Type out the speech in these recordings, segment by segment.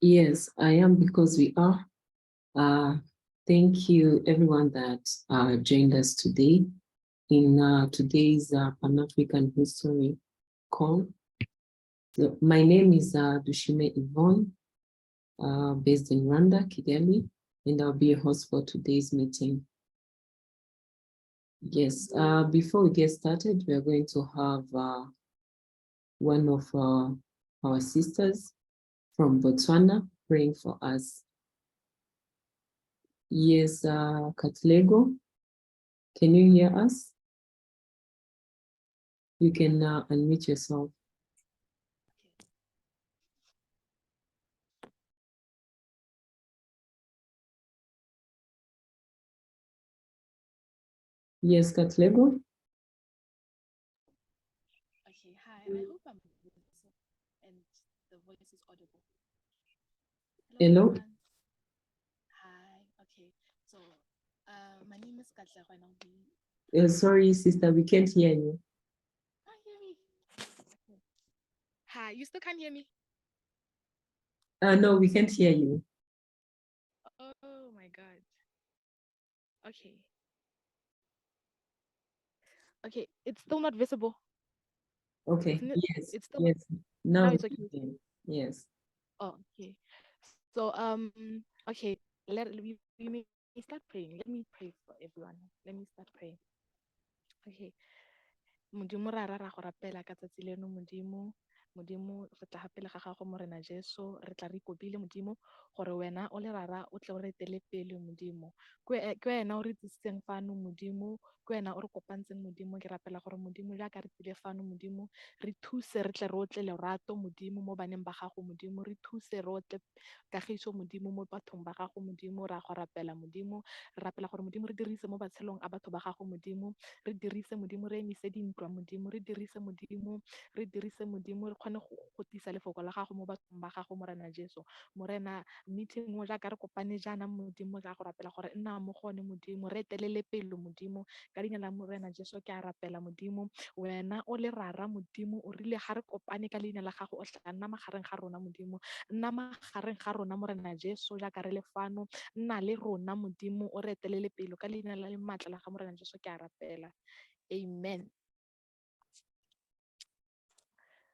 Yes, I am because we are. Thank you, everyone that joined us today in today's Pan African History call. So my name is Dushime Yvonne, based in Rwanda, Kigali, and I'll be your host for today's meeting. Yes, before we get started, we are going to have one of our sisters from Botswana praying for us. Yes, Katlego, can you hear us? You can unmute yourself. Yes, Katlego. Okay, hi. I hope I'm visible and the voice is audible. Hello, Hello. everyone. Hi. Okay, so my name is Katlego and I'll be. Sorry, sister, we can't hear you. Can't hear me. Okay. Hi, you still can't hear me? No, we can't hear you. Oh my God. Okay. Okay, it's still not visible, Okay. isn't it? Yes. It's still not. Yes. Now Now we it's can okay. hear you. Yes. Oh, okay. So okay. We may start praying. Let me pray for everyone. Let me start praying. Okay. Modimo ra ra go rapela ka tsatsi leno modimo re tla gapela ga gago mo rena Jesu re tla re kopile modimo gore wena o le rara o tle o re etele pele modimo ke wena o re tlisitseng fano modimo ke wena o re kopantseng modimo ke rapela gore modimo jaaka re tlile fano modimo re thuse re tle re otle lerato modimo mo baneng ba gago modimo re thuse re otle kagiso modimo mo bathong ba gago modimo ra go rapela modimo re rapela gore modimo re dirise mo batshelong a batho ba gago modimo re dirise modimo re emise dintwa modimo re dirise modimo re kgone go gotisa lefoko la gago mo bathong ba gago mo rena Jesu morena meeting o jaaka re kopane jaana modimo ja go rapela gore nna mo gone modimo re etelele pelo modimo ka leina la morena Jesu ke a rapela modimo wena o le rara modimo o rile ga re kopane ka leina la gago o tla nna magareng ga rona modimo nna magareng ga rona morena Jesu jaaka re le fano nna le rona modimo o re etelele pelo ka leina la le maatla la ga morena Jesu ke a rapela. Amen.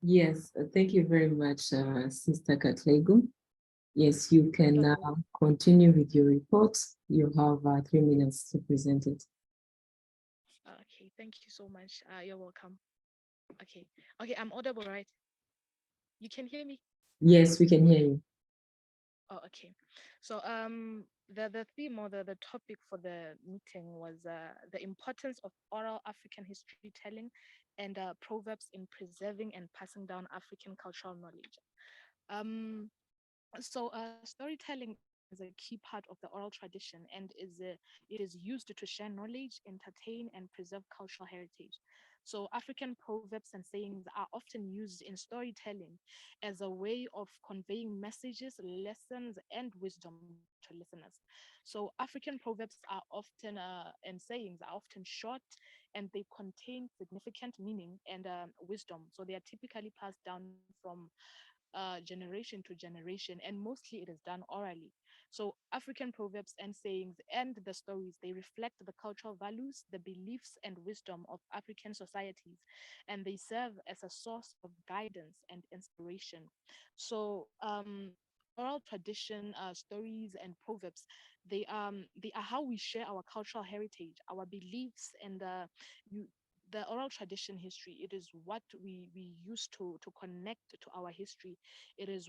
Yes. Thank you very much, Sister Katlego. Yes, you can continue with your report. You have 3 minutes to present it. Okay, thank you so much. You're welcome. Okay, I'm audible, right? You can hear me? Yes, we can hear you. Oh, okay. So the theme or the topic for the meeting was the importance of oral African history telling and proverbs in preserving and passing down African cultural knowledge. Um, so storytelling is a key part of the oral tradition and it is used to share knowledge, entertain, and preserve cultural heritage. So African proverbs and sayings are often used in storytelling as a way of conveying messages, lessons, and wisdom to listeners. So African proverbs are often and sayings are often short and they contain significant meaning and wisdom. So they are typically passed down from generation to generation, and mostly it is done orally. So African proverbs and sayings and the stories, they reflect the cultural values, the beliefs, and wisdom of African societies, and they serve as a source of guidance and inspiration. So oral tradition, stories, and proverbs, they are how we share our cultural heritage, our beliefs, and you, the oral tradition history. It is what we use to connect to our history. It is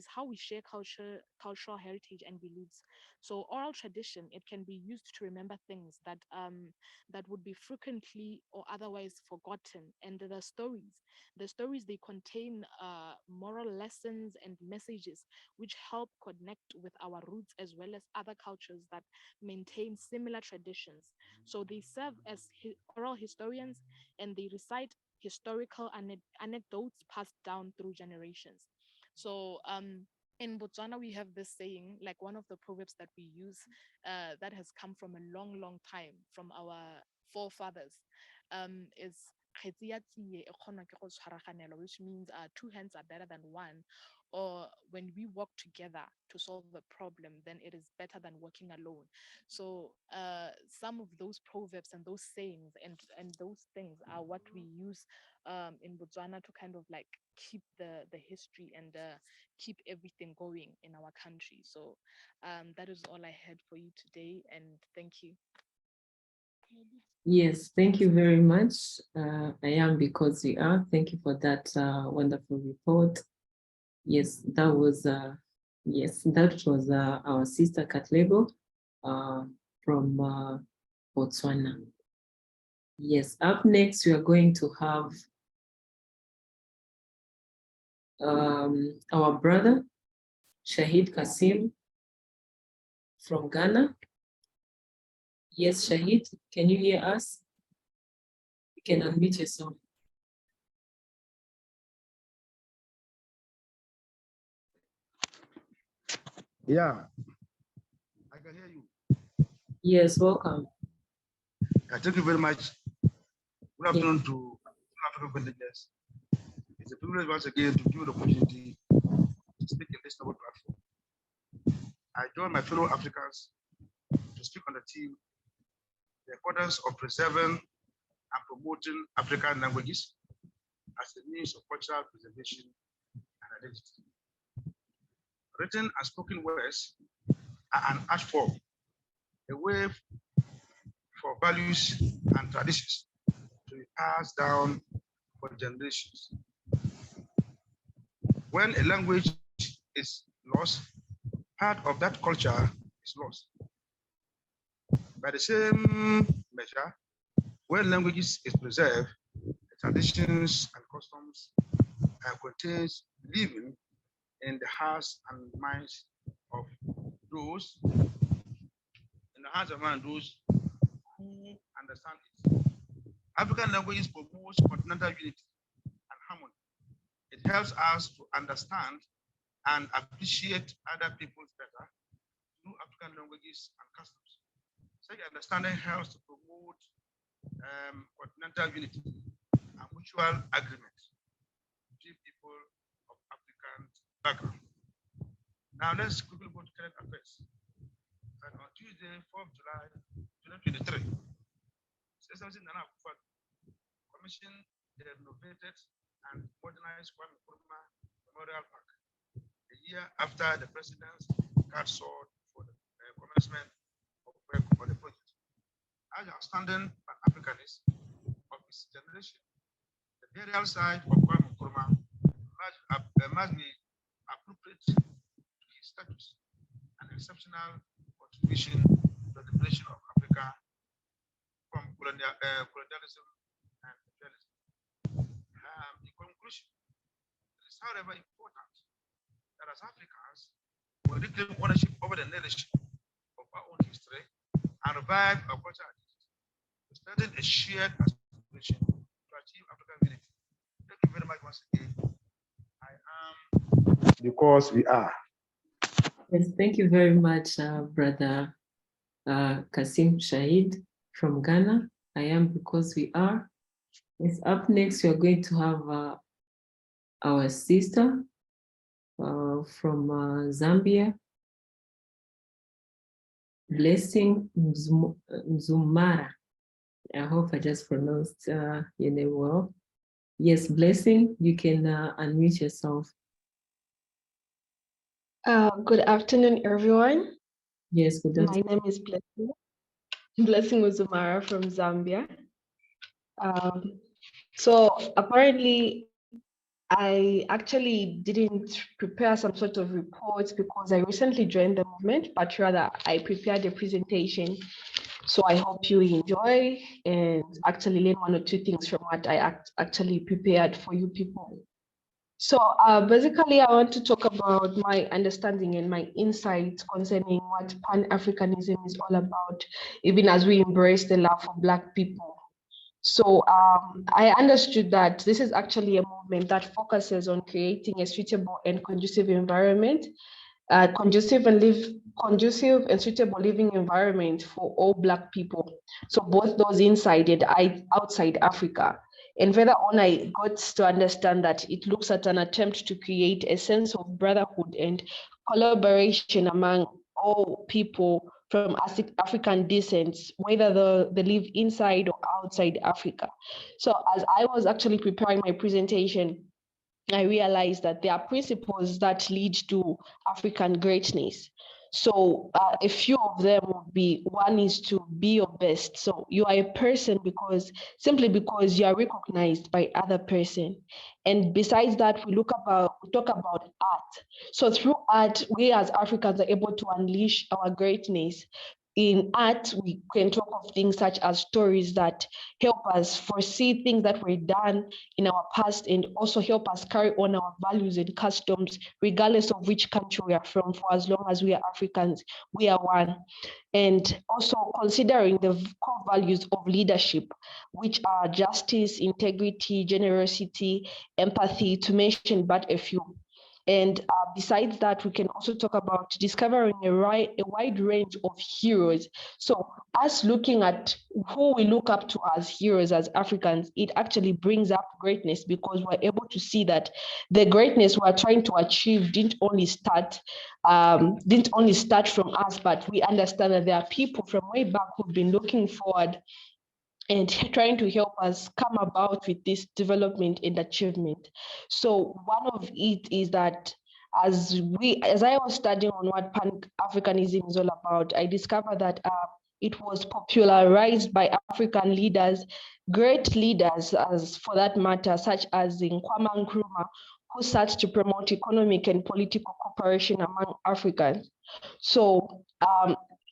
how we share cultural heritage and beliefs. So oral tradition, it can be used to remember things that would be frequently or otherwise forgotten. And the stories, they contain moral lessons and messages which help connect with our roots as well as other cultures that maintain similar traditions. So they serve as oral historians and they recite historical anecdotes passed down through generations. So in Botswana, we have this saying, like one of the proverbs that we use, that has come from a long, long time from our forefathers, is which means two hands are better than one, or when we work together to solve a problem, then it is better than working alone. So some of those proverbs and those sayings and those things are what we use in Botswana to kind of like keep the history and keep everything going in our country. So that is all I had for you today, and thank you. Yes, thank you very much. I am because we are. Thank you for that wonderful report. Yes, that was our sister Katlego from Botswana. Yes, up next we are going to have our brother Shahid Kasim from Ghana. Yes, Shahid, can you hear us? You can unmute yourself. Yeah, I can hear you. Yes, welcome. Thank you very much. Good afternoon to African colleagues. It's a privilege once again to give you the opportunity to speak in this noble platform. I join my fellow Africans to speak on the theme, the importance of preserving and promoting African languages as a means of cultural preservation and identity. Written and spoken words are an art form, a way for values and traditions to be passed down for generations. When a language is lost, part of that culture is lost. By the same measure, when languages is preserved, the traditions and customs contains living in the hearts and minds of those who understand it. African languages promote continental unity and harmony. It helps us to understand and appreciate other peoples better through African languages and customs. Such understanding helps to promote continental unity and mutual agreement between people of African background. Now let's quickly go to current affairs. And on Tuesday, 4th July 2023, Citizen Nana Akufo commissioned the renovated and modernized Kwame Nkrumah Memorial Park a year after the president's card sought for the commencement of work on the project. As outstanding Pan-Africanist of his generation, the burial site of Kwame Nkrumah must be appropriate to his status, an exceptional contribution to the liberation of Africa from colonialism and imperialism. In conclusion, it is however important that as Africans, we reclaim ownership over the narration of our own history and revive our cultural identity to strengthen a shared aspiration to achieve African unity. Thank you very much once again. I am because we are. Yes, thank you very much, Brother Kasim Shahid from Ghana. I am because we are. Yes, up next, we are going to have our sister from Zambia, Blessing Mzumara. I hope I just pronounced your name well. Yes, Blessing, you can unmute yourself. Good afternoon, everyone. Yes, good afternoon. My name is Blessing Uzumara from Zambia. So apparently, I actually didn't prepare some sort of report because I recently joined the movement, but rather I prepared a presentation. So I hope you enjoy and actually learn one or two things from what I actually prepared for you people. So basically, I want to talk about my understanding and my insights concerning what Pan-Africanism is all about, even as we embrace the love for Black people. So I understood that this is actually a movement that focuses on creating a suitable and conducive environment, conducive and suitable living environment for all Black people. So both those inside and outside Africa. And further on, I got to understand that it looks at an attempt to create a sense of brotherhood and collaboration among all people from African descent, whether they live inside or outside Africa. So as I was actually preparing my presentation, I realized that there are principles that lead to African greatness. So a few of them would be, one is to be your best. So you are a person simply because you are recognized by other person. And besides that, we talk about art. So through art, we as Africans are able to unleash our greatness. In art, we can talk of things such as stories that help us foresee things that were done in our past and also help us carry on our values and customs, regardless of which country we are from. For as long as we are Africans, we are one. And also considering the core values of leadership, which are justice, integrity, generosity, empathy, to mention but a few. And besides that, we can also talk about discovering a wide range of heroes. So us looking at who we look up to as heroes as Africans, it actually brings up greatness, because we're able to see that the greatness we're trying to achieve didn't only start from us, but we understand that there are people from way back who've been looking forward and trying to help us come about with this development and achievement. So one of it is that as I was studying on what Pan Africanism is all about, I discovered that it was popularized by African leaders, great leaders, as for that matter, such as Nkwama Nkrumah, who sought to promote economic and political cooperation among Africans. So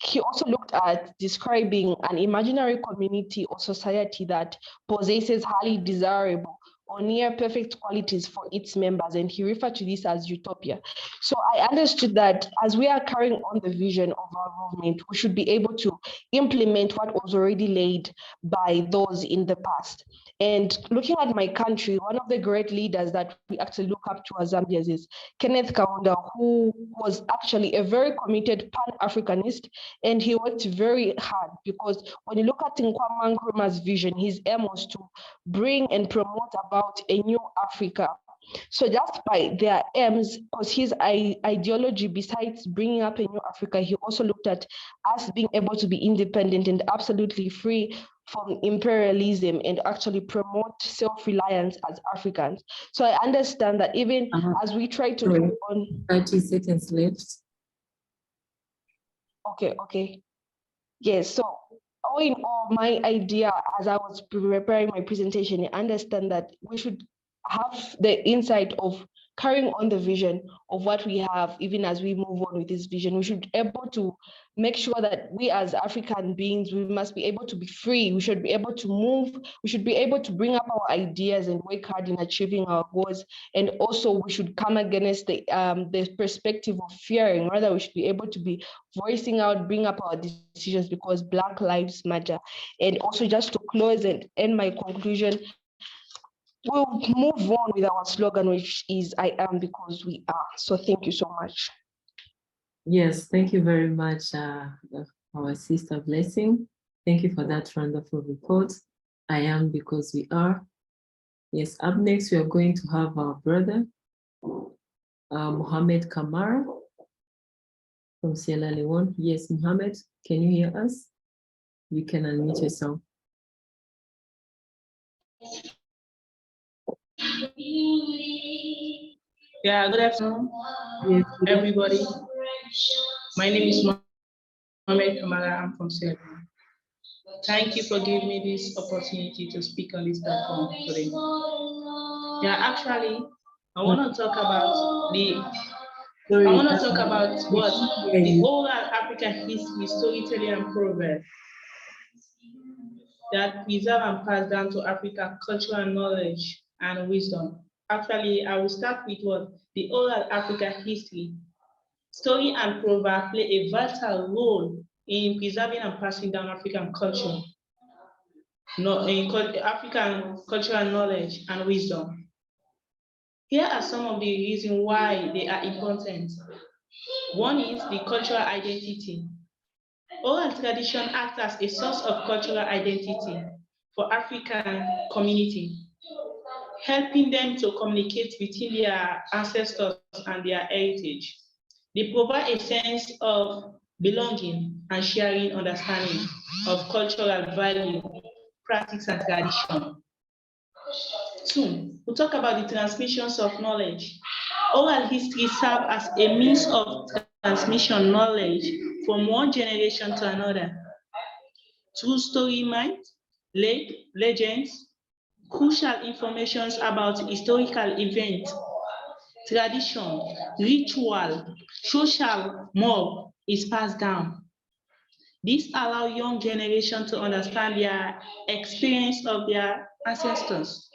he also looked at describing an imaginary community or society that possesses highly desirable or near perfect qualities for its members, and he referred to this as utopia. So I understood that as we are carrying on the vision of our movement, we should be able to implement what was already laid by those in the past. And looking at my country, one of the great leaders that we actually look up to as Zambians is Kenneth Kaunda, who was actually a very committed Pan-Africanist, and he worked very hard, because when you look at Nkwama Nkrumah's vision, his aim was to bring and promote about a new Africa. So just by their aims, because his ideology, besides bringing up a new Africa, he also looked at us being able to be independent and absolutely free from imperialism and actually promote self-reliance as Africans. So I understand that even as we try to go on 30 seconds left. Okay. Yes, so all in all, my idea as I was preparing my presentation, I understand that we should have the insight of carrying on the vision of what we have. Even as we move on with this vision, we should be able to make sure that we as African beings, we must be able to be free. We should be able to move. We should be able to bring up our ideas and work hard in achieving our goals. And also we should come against the perspective of fearing. Rather, we should be able to be voicing out, bring up our decisions, because Black Lives Matter. And also, just to close and end my conclusion, we'll move on with our slogan, which is I am because we are. So thank you so much. Yes, thank you very much, our sister Blessing. Thank you for that wonderful report. I am because we are. Yes, up next we are going to have our brother, Mohammed Kamara from Sierra Leone. Yes, Mohammed, can you hear us? You can unmute yourself. Yeah, good afternoon, Yes, everybody. My name is Mohammed Kamara. I'm from Sierra Leone. Thank you for giving me this opportunity to speak on this platform today. Yeah, actually, I want to talk about what the old African history, storytelling, and proverbs that preserve and pass down to Africa cultural knowledge and wisdom. Actually, I will start with what the oral African history, story and proverb play a vital role in preserving and passing down African culture, African cultural knowledge and wisdom. Here are some of the reasons why they are important. One is the cultural identity. Oral tradition acts as a source of cultural identity for African community. helping them to communicate between their ancestors and their heritage. They provide a sense of belonging and sharing understanding of cultural value, practice, and tradition. Two, we'll talk about the transmissions of knowledge. Oral history serve as a means of transmission knowledge from one generation to another. Through story myths, legends, crucial information about historical events, tradition, ritual, social mob is passed down. This allows young generation to understand their experience of their ancestors.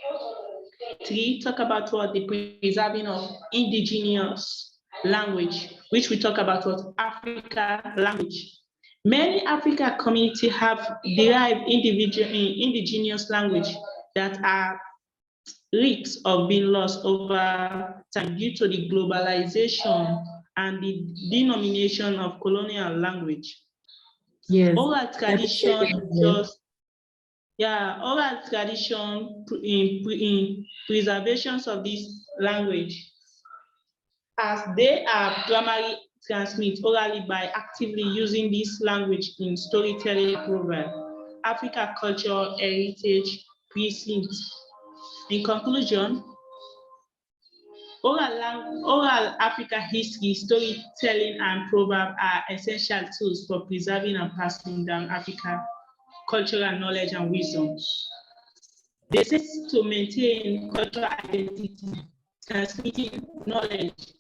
Three, talk about what the preserving of indigenous language, which we talk about what Africa language. Many African communities have derived indigenous language that are risks of being lost over time due to the globalization and the denomination of colonial language. Yes. Oral tradition just oral tradition in preservations of this language, as they are primarily transmit orally by actively using this language in storytelling program, Africa cultural heritage precincts. In conclusion, oral Africa history, storytelling, and proverb are essential tools for preserving and passing down Africa cultural knowledge and wisdom. They exist to maintain cultural identity, transmitting knowledge,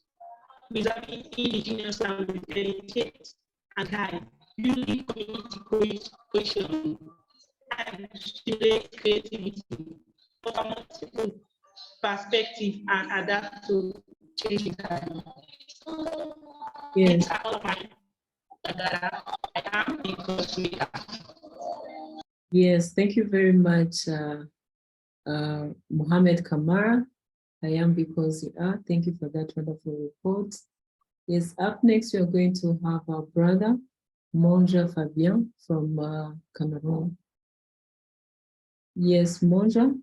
preserving indigenous language, educate and guide, building community cohesion, and stimulate creativity, multiple perspective, and adapt to changing time. Yes. Yes, thank you very much, Mohammed Kamara. I am because you are. Thank you for that wonderful report. Yes, up next, we are going to have our brother, Monja Fabien from Cameroon. Yes, Monja.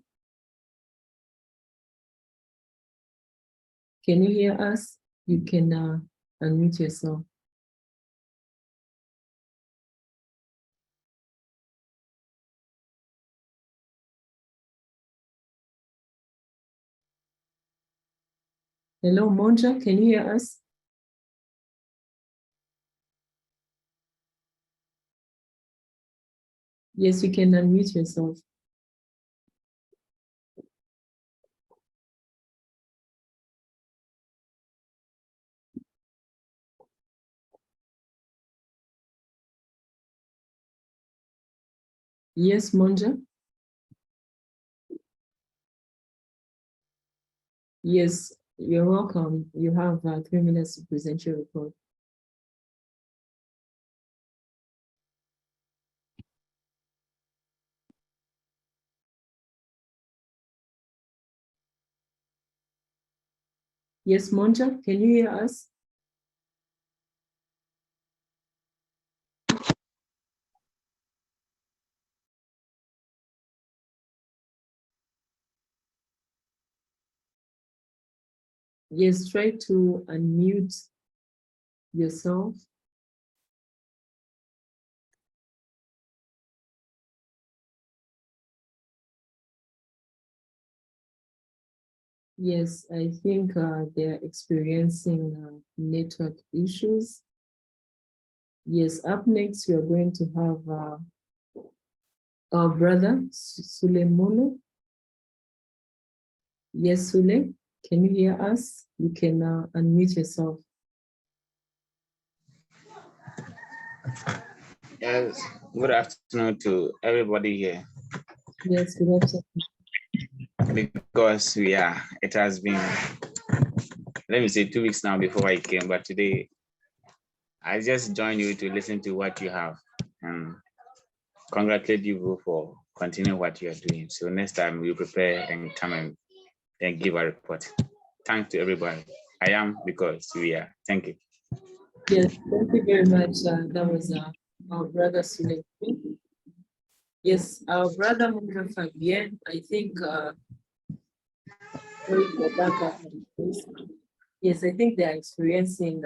Can you hear us? You can unmute yourself. Hello, Monja, can you hear us? Yes, you can unmute yourself. Yes, Monja. Yes, you're welcome. You have 3 minutes to present your report. Yes, Monja, can you hear us? Yes, try to unmute yourself. Yes, I think they're experiencing network issues. Yes, up next, we are going to have our brother, Sulemono. Yes, Sule, can you hear us? You can unmute yourself. Yes, good afternoon to everybody here. Yes, good afternoon. Because it has been, let me say 2 weeks now before I came, but today I just joined you to listen to what you have and congratulate you for continuing what you are doing. So next time we'll prepare and come and then give a report. Thanks to everybody. I am because we are. Thank you. Yes, thank you very much. That was our brother Sule. Yes, our brother Munga Fabien, I think Sorry for background noise. Yes, I think they are experiencing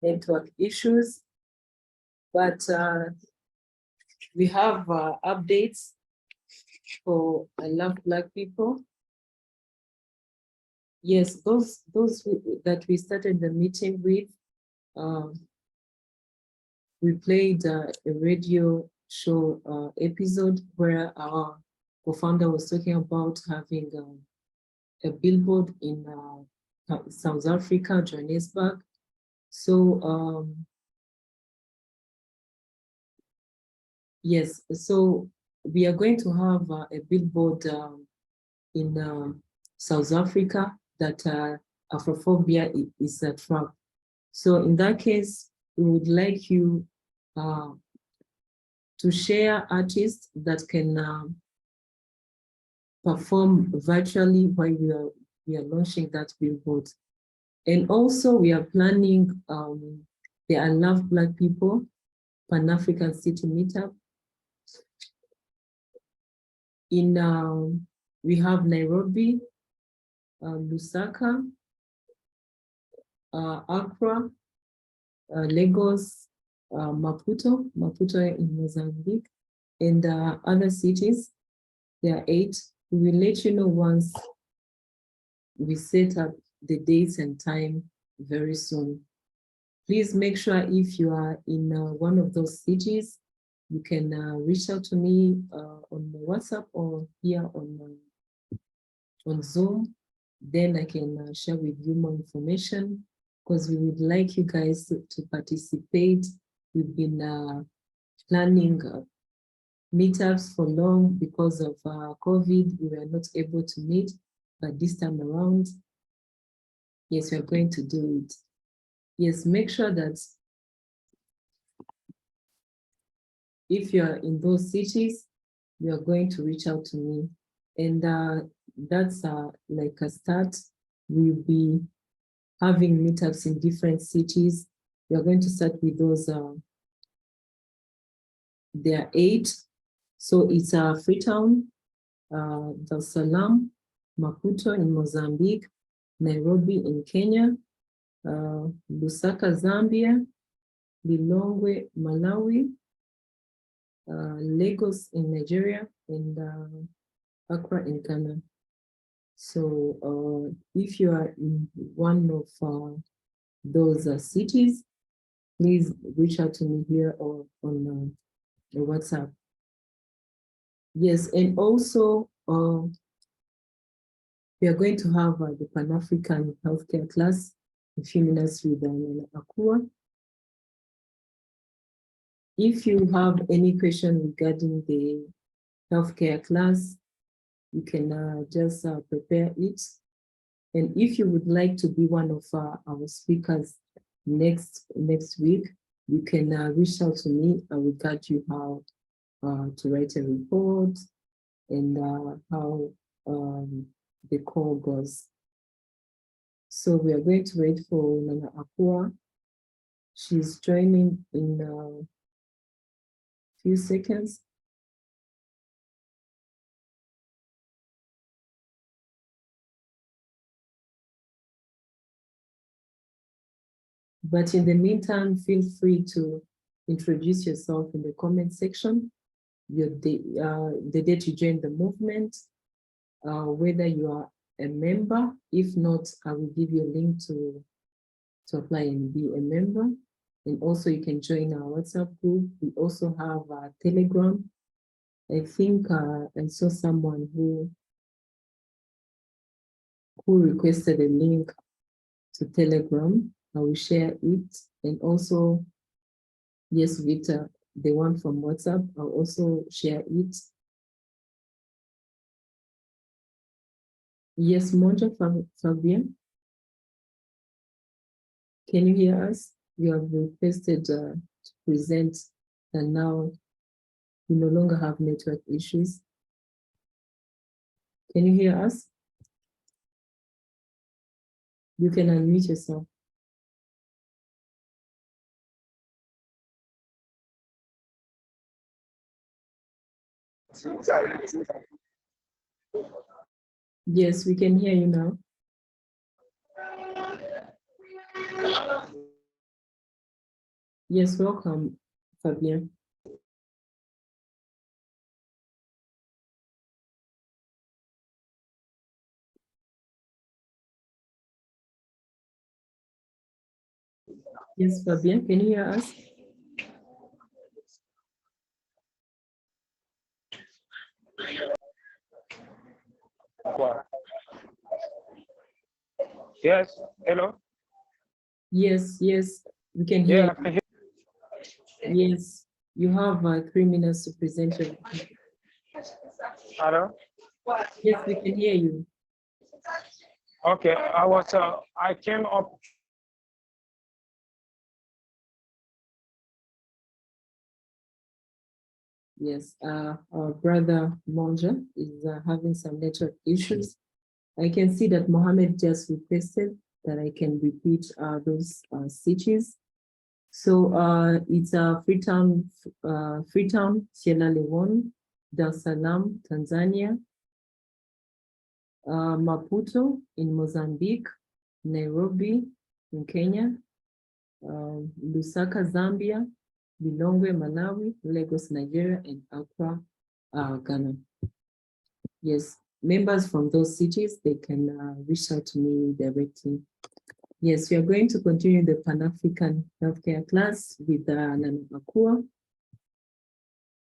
network issues, but we have updates for I Love Black People. Yes, those that we started the meeting with, we played a radio show episode where our co-founder was talking about having a billboard in South Africa, Johannesburg. So yes, so we are going to have a billboard in South Africa that Afrophobia is a trap. So in that case, we would like you to share artists that can perform virtually while we are launching that billboard. And also we are planning the I Love Black People Pan African City Meetup. We have Nairobi, Lusaka, Accra, Lagos, Maputo in Mozambique, and other cities. There are 8. We will let you know once we set up the dates and time very soon. Please make sure if you are in one of those cities, you can reach out to me on WhatsApp or here on Zoom. Then I can share with you more information, because we would like you guys to participate. We've been planning meetups for long. Because of COVID, we were not able to meet, but this time around, yes, we are going to do it. Yes, make sure that if you are in those cities, you are going to reach out to me. And that's like a start. We'll be having meetups in different cities. We are going to start with those, there are 8. So it's Freetown, Dar es Salaam, Maputo in Mozambique, Nairobi in Kenya, Lusaka, Zambia, Lilongwe, Malawi, Lagos in Nigeria, and Accra in Ghana. So if you are in one of those cities, please reach out to me here or on the WhatsApp. Yes, and also we are going to have the Pan African healthcare class in a few minutes with Akua. If you have any question regarding the healthcare class, you can just prepare it. And if you would like to be one of our speakers next week, you can reach out to me. I will guide you how to write a report and how the call goes. So we are going to wait for Nana Akua. She's joining in a few seconds. But in the meantime, feel free to introduce yourself in the comment section, the date you joined the movement, whether you are a member. If not, I will give you a link to apply and be a member. And also you can join our WhatsApp group. We also have a Telegram. I think I saw someone who requested a link to Telegram. I will share it. And also, yes, Victor, the one from WhatsApp, I'll also share it. Yes, Monja Fabian, can you hear us? You have requested to present, and now you no longer have network issues. Can you hear us? You can unmute yourself. Yes, we can hear you now. Yes, welcome, Fabien. Yes, Fabien, can you hear us? Yes, hello. Yes, we can hear Yeah, I you. can hear. Yes, you have 3 minutes to present your. Hello. Yes, we can hear you. Okay, I came up. Yes, our brother Monja is having some network issues. I can see that Mohammed just requested that I can repeat those cities. So it's Freetown, Sierra Leone, Dar es Salaam, Tanzania, Maputo in Mozambique, Nairobi in Kenya, Lusaka, Zambia, Lilongwe, Malawi, Lagos, Nigeria, and Accra, Ghana. Yes, members from those cities, they can reach out to me directly. Yes, we are going to continue the Pan-African healthcare class with Nana Akua.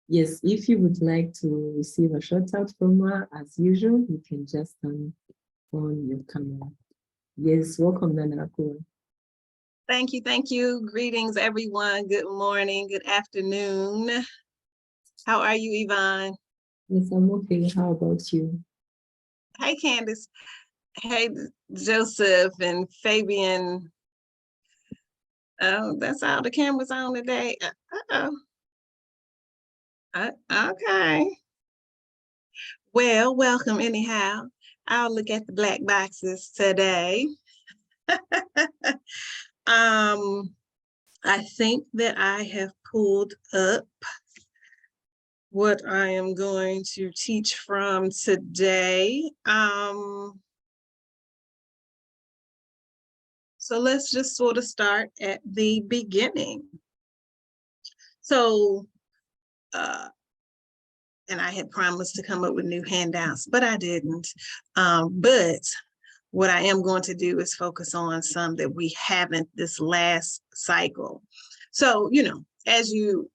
Yes, if you would like to receive a shout out from her, as usual, you can just turn on your camera. Yes, welcome, Nana Akua. Thank you, thank you. Greetings, everyone. Good morning, good afternoon. How are you, Yvonne? Yes, I'm okay. How about you? Hey, Candace. Hey, Joseph and Fabian. Oh, that's all the cameras on today. Okay. Well, welcome anyhow. I'll look at the black boxes today. I think that I have pulled up what I am going to teach from today. So let's just sort of start at the beginning. So, and I had promised to come up with new handouts, but I didn't. But what I am going to do is focus on some that we haven't this last cycle. So, you know, as you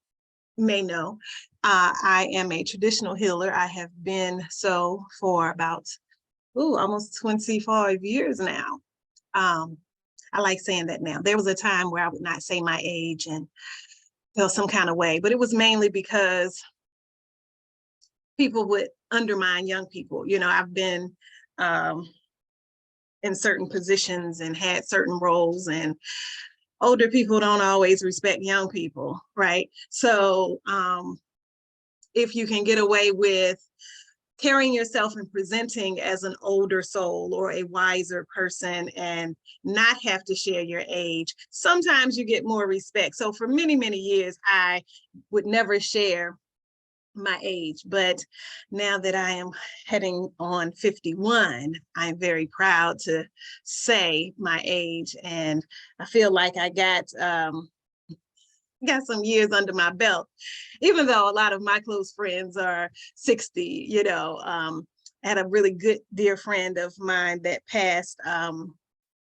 may know, I am a traditional healer. I have been so for about, almost 25 years now. I like saying that now. There was a time where I would not say my age and feel some kind of way, but it was mainly because people would undermine young people. You know, I've been in certain positions and had certain roles, and older people don't always respect young people, right? So if you can get away with carrying yourself and presenting as an older soul or a wiser person and not have to share your age, sometimes you get more respect. So for many, many years, I would never share my age, but now that I am heading on 51, I'm very proud to say my age, and I feel like I got some years under my belt, even though a lot of my close friends are 60. You know, I had a really good dear friend of mine that passed a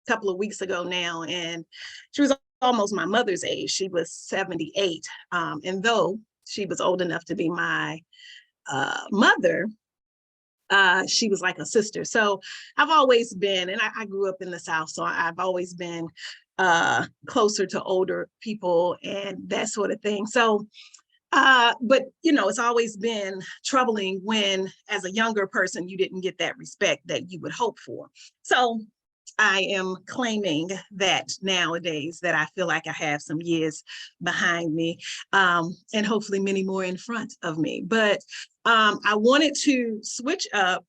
couple of weeks ago now, and she was almost my mother's age. She was 78, and though she was old enough to be my mother, she was like a sister. So I've always been, and I grew up in the South, so I've always been closer to older people and that sort of thing. So, but you know, it's always been troubling when, as a younger person, you didn't get that respect that you would hope for. So I am claiming that nowadays, that I feel like I have some years behind me, and hopefully many more in front of me. But I wanted to switch up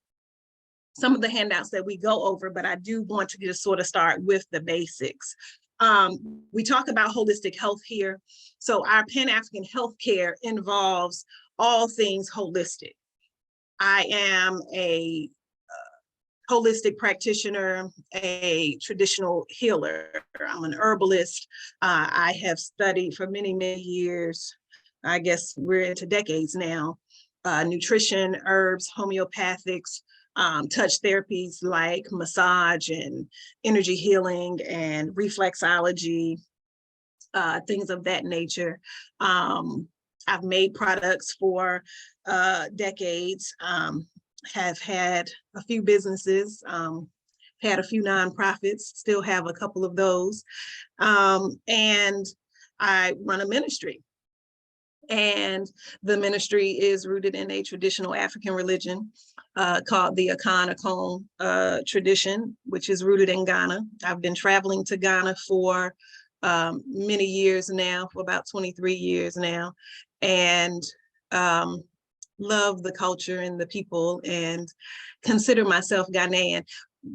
some of the handouts that we go over, but I do want to just sort of start with the basics. We talk about holistic health here. So our Pan-African healthcare involves all things holistic. I am a holistic practitioner, a traditional healer. I'm an herbalist. I have studied for many, many years. I guess we're into decades now. Nutrition, herbs, homeopathics, touch therapies like massage and energy healing and reflexology, things of that nature. I've made products for decades, have had a few businesses, had a few nonprofits, still have a couple of those. And I run a ministry. And the ministry is rooted in a traditional African religion called the Akan tradition, which is rooted in Ghana. I've been traveling to Ghana for many years now, for about 23 years now, and love the culture and the people and consider myself Ghanaian.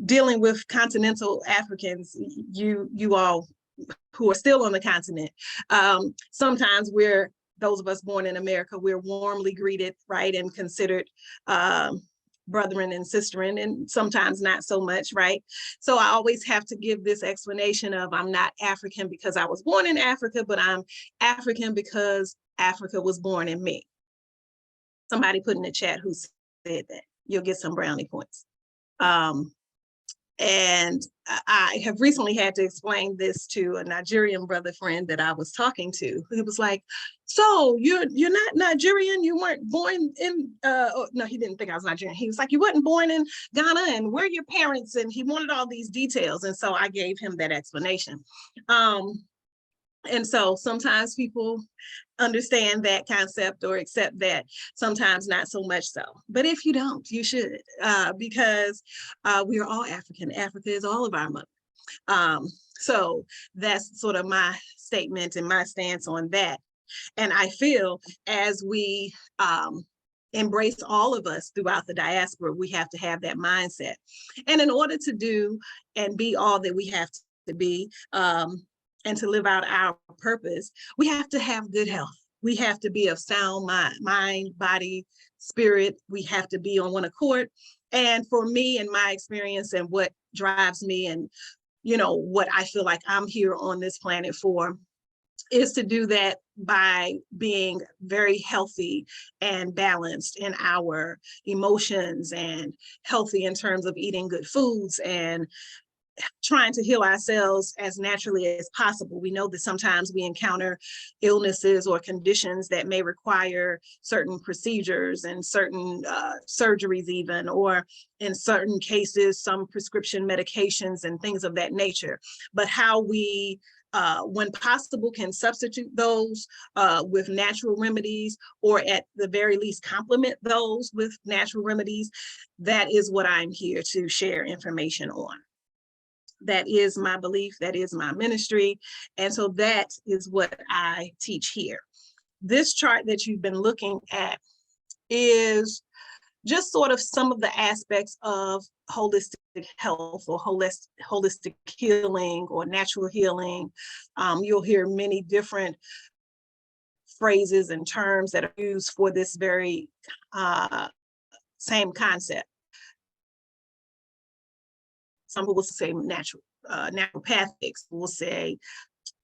Dealing with continental Africans, you all who are still on the continent, sometimes those of us born in America, we're warmly greeted, right, and considered brethren and sisterin, and sometimes not so much, right? So I always have to give this explanation of I'm not African because I was born in Africa, but I'm African because Africa was born in me. Somebody put in the chat who said that. You'll get some brownie points. And I have recently had to explain this to a Nigerian brother friend that I was talking to. He was like, so you're not Nigerian? You weren't born in, no, he didn't think I was Nigerian. He was like, you weren't born in Ghana, and where are your parents? And he wanted all these details. And so I gave him that explanation. And so sometimes people understand that concept or accept that, sometimes not so much so. But if you don't, you should, because we are all African. Africa is all of our mother. So that's sort of my statement and my stance on that. And I feel as we embrace all of us throughout the diaspora, we have to have that mindset. And in order to do and be all that we have to be, and to live out our purpose, we have to have good health. We have to be of sound mind, body, spirit. We have to be on one accord. And for me and my experience and what drives me and, you know, what I feel like I'm here on this planet for is to do that by being very healthy and balanced in our emotions and healthy in terms of eating good foods and trying to heal ourselves as naturally as possible. We know that sometimes we encounter illnesses or conditions that may require certain procedures and certain surgeries even, or in certain cases, some prescription medications and things of that nature. But how we, when possible, can substitute those with natural remedies, or at the very least complement those with natural remedies, that is what I'm here to share information on. That is my belief, that is my ministry. And so that is what I teach here. This chart that you've been looking at is just sort of some of the aspects of holistic health or holistic healing or natural healing. You'll hear many different phrases and terms that are used for this very same concept. Some people will say naturopathics, will say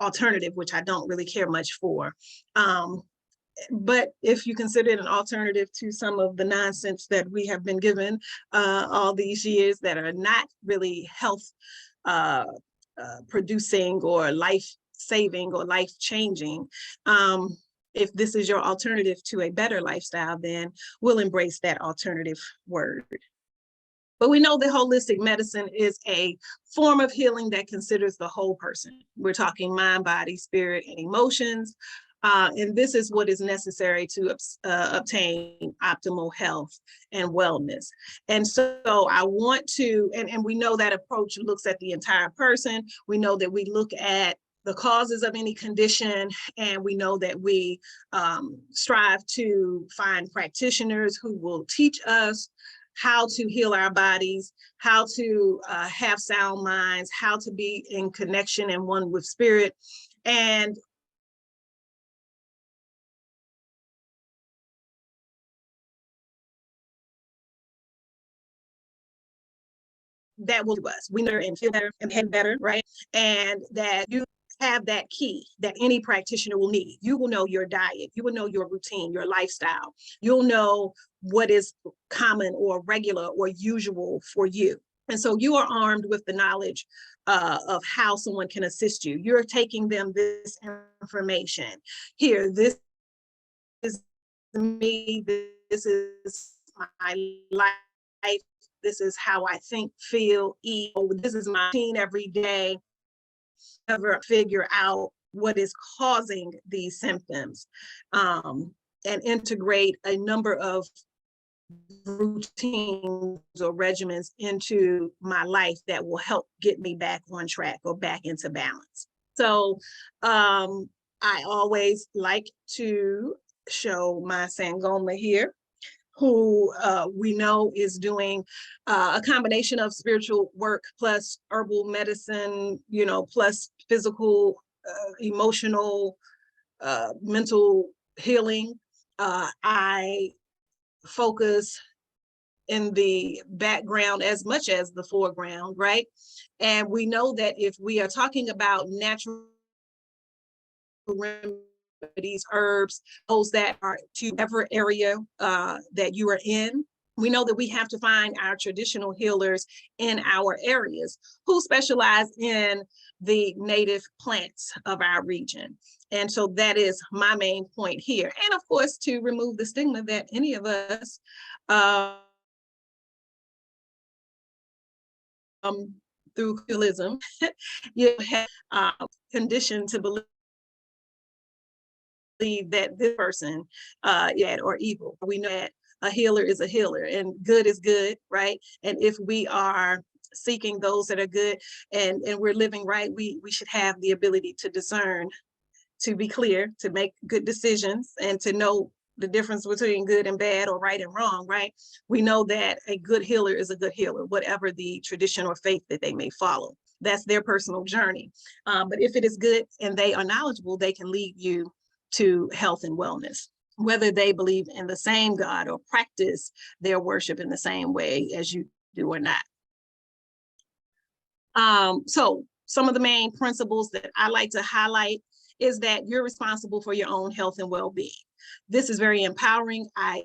alternative, which I don't really care much for. But if you consider it an alternative to some of the nonsense that we have been given all these years that are not really health producing or life saving or life changing, if this is your alternative to a better lifestyle, then we'll embrace that alternative word. But we know that holistic medicine is a form of healing that considers the whole person. We're talking mind, body, spirit, and emotions. And this is what is necessary to obtain optimal health and wellness. And so I want to, and we know that approach looks at the entire person. We know that we look at the causes of any condition, and we know that we strive to find practitioners who will teach us how to heal our bodies, how to have sound minds, how to be in connection and one with spirit. And that will do us. We know and feel better and head better, right? And that you have that key that any practitioner will need. You will know your diet, you will know your routine, your lifestyle. You'll know what is common or regular or usual for you. And so you are armed with the knowledge of how someone can assist you. You're taking them this information. Here, this is me, this is my life, this is how I think, feel, eat, this is my routine every day. Ever figure out what is causing these symptoms, and integrate a number of routines or regimens into my life that will help get me back on track or back into balance. So I always like to show my Sangoma here, who we know is doing a combination of spiritual work plus herbal medicine, you know, plus physical, emotional, mental healing. I focus in the background as much as the foreground, right? And we know that if we are talking about natural remedies, herbs, those that are to whatever area that you are in, we know that we have to find our traditional healers in our areas who specialize in the native plants of our region. And so that is my main point here. And of course, to remove the stigma that any of us through healism, you have conditioned to believe that this person yet or evil. We know that a healer is a healer and good is good, right? And if we are seeking those that are good and we're living right, we should have the ability to discern, to be clear, to make good decisions, and to know the difference between good and bad or right and wrong, right? We know that a good healer is a good healer, whatever the tradition or faith that they may follow. That's their personal journey. But if it is good and they are knowledgeable, they can lead you to health and wellness, whether they believe in the same God or practice their worship in the same way as you do or not. So some of the main principles that I like to highlight is that you're responsible for your own health and well-being. This is very empowering. I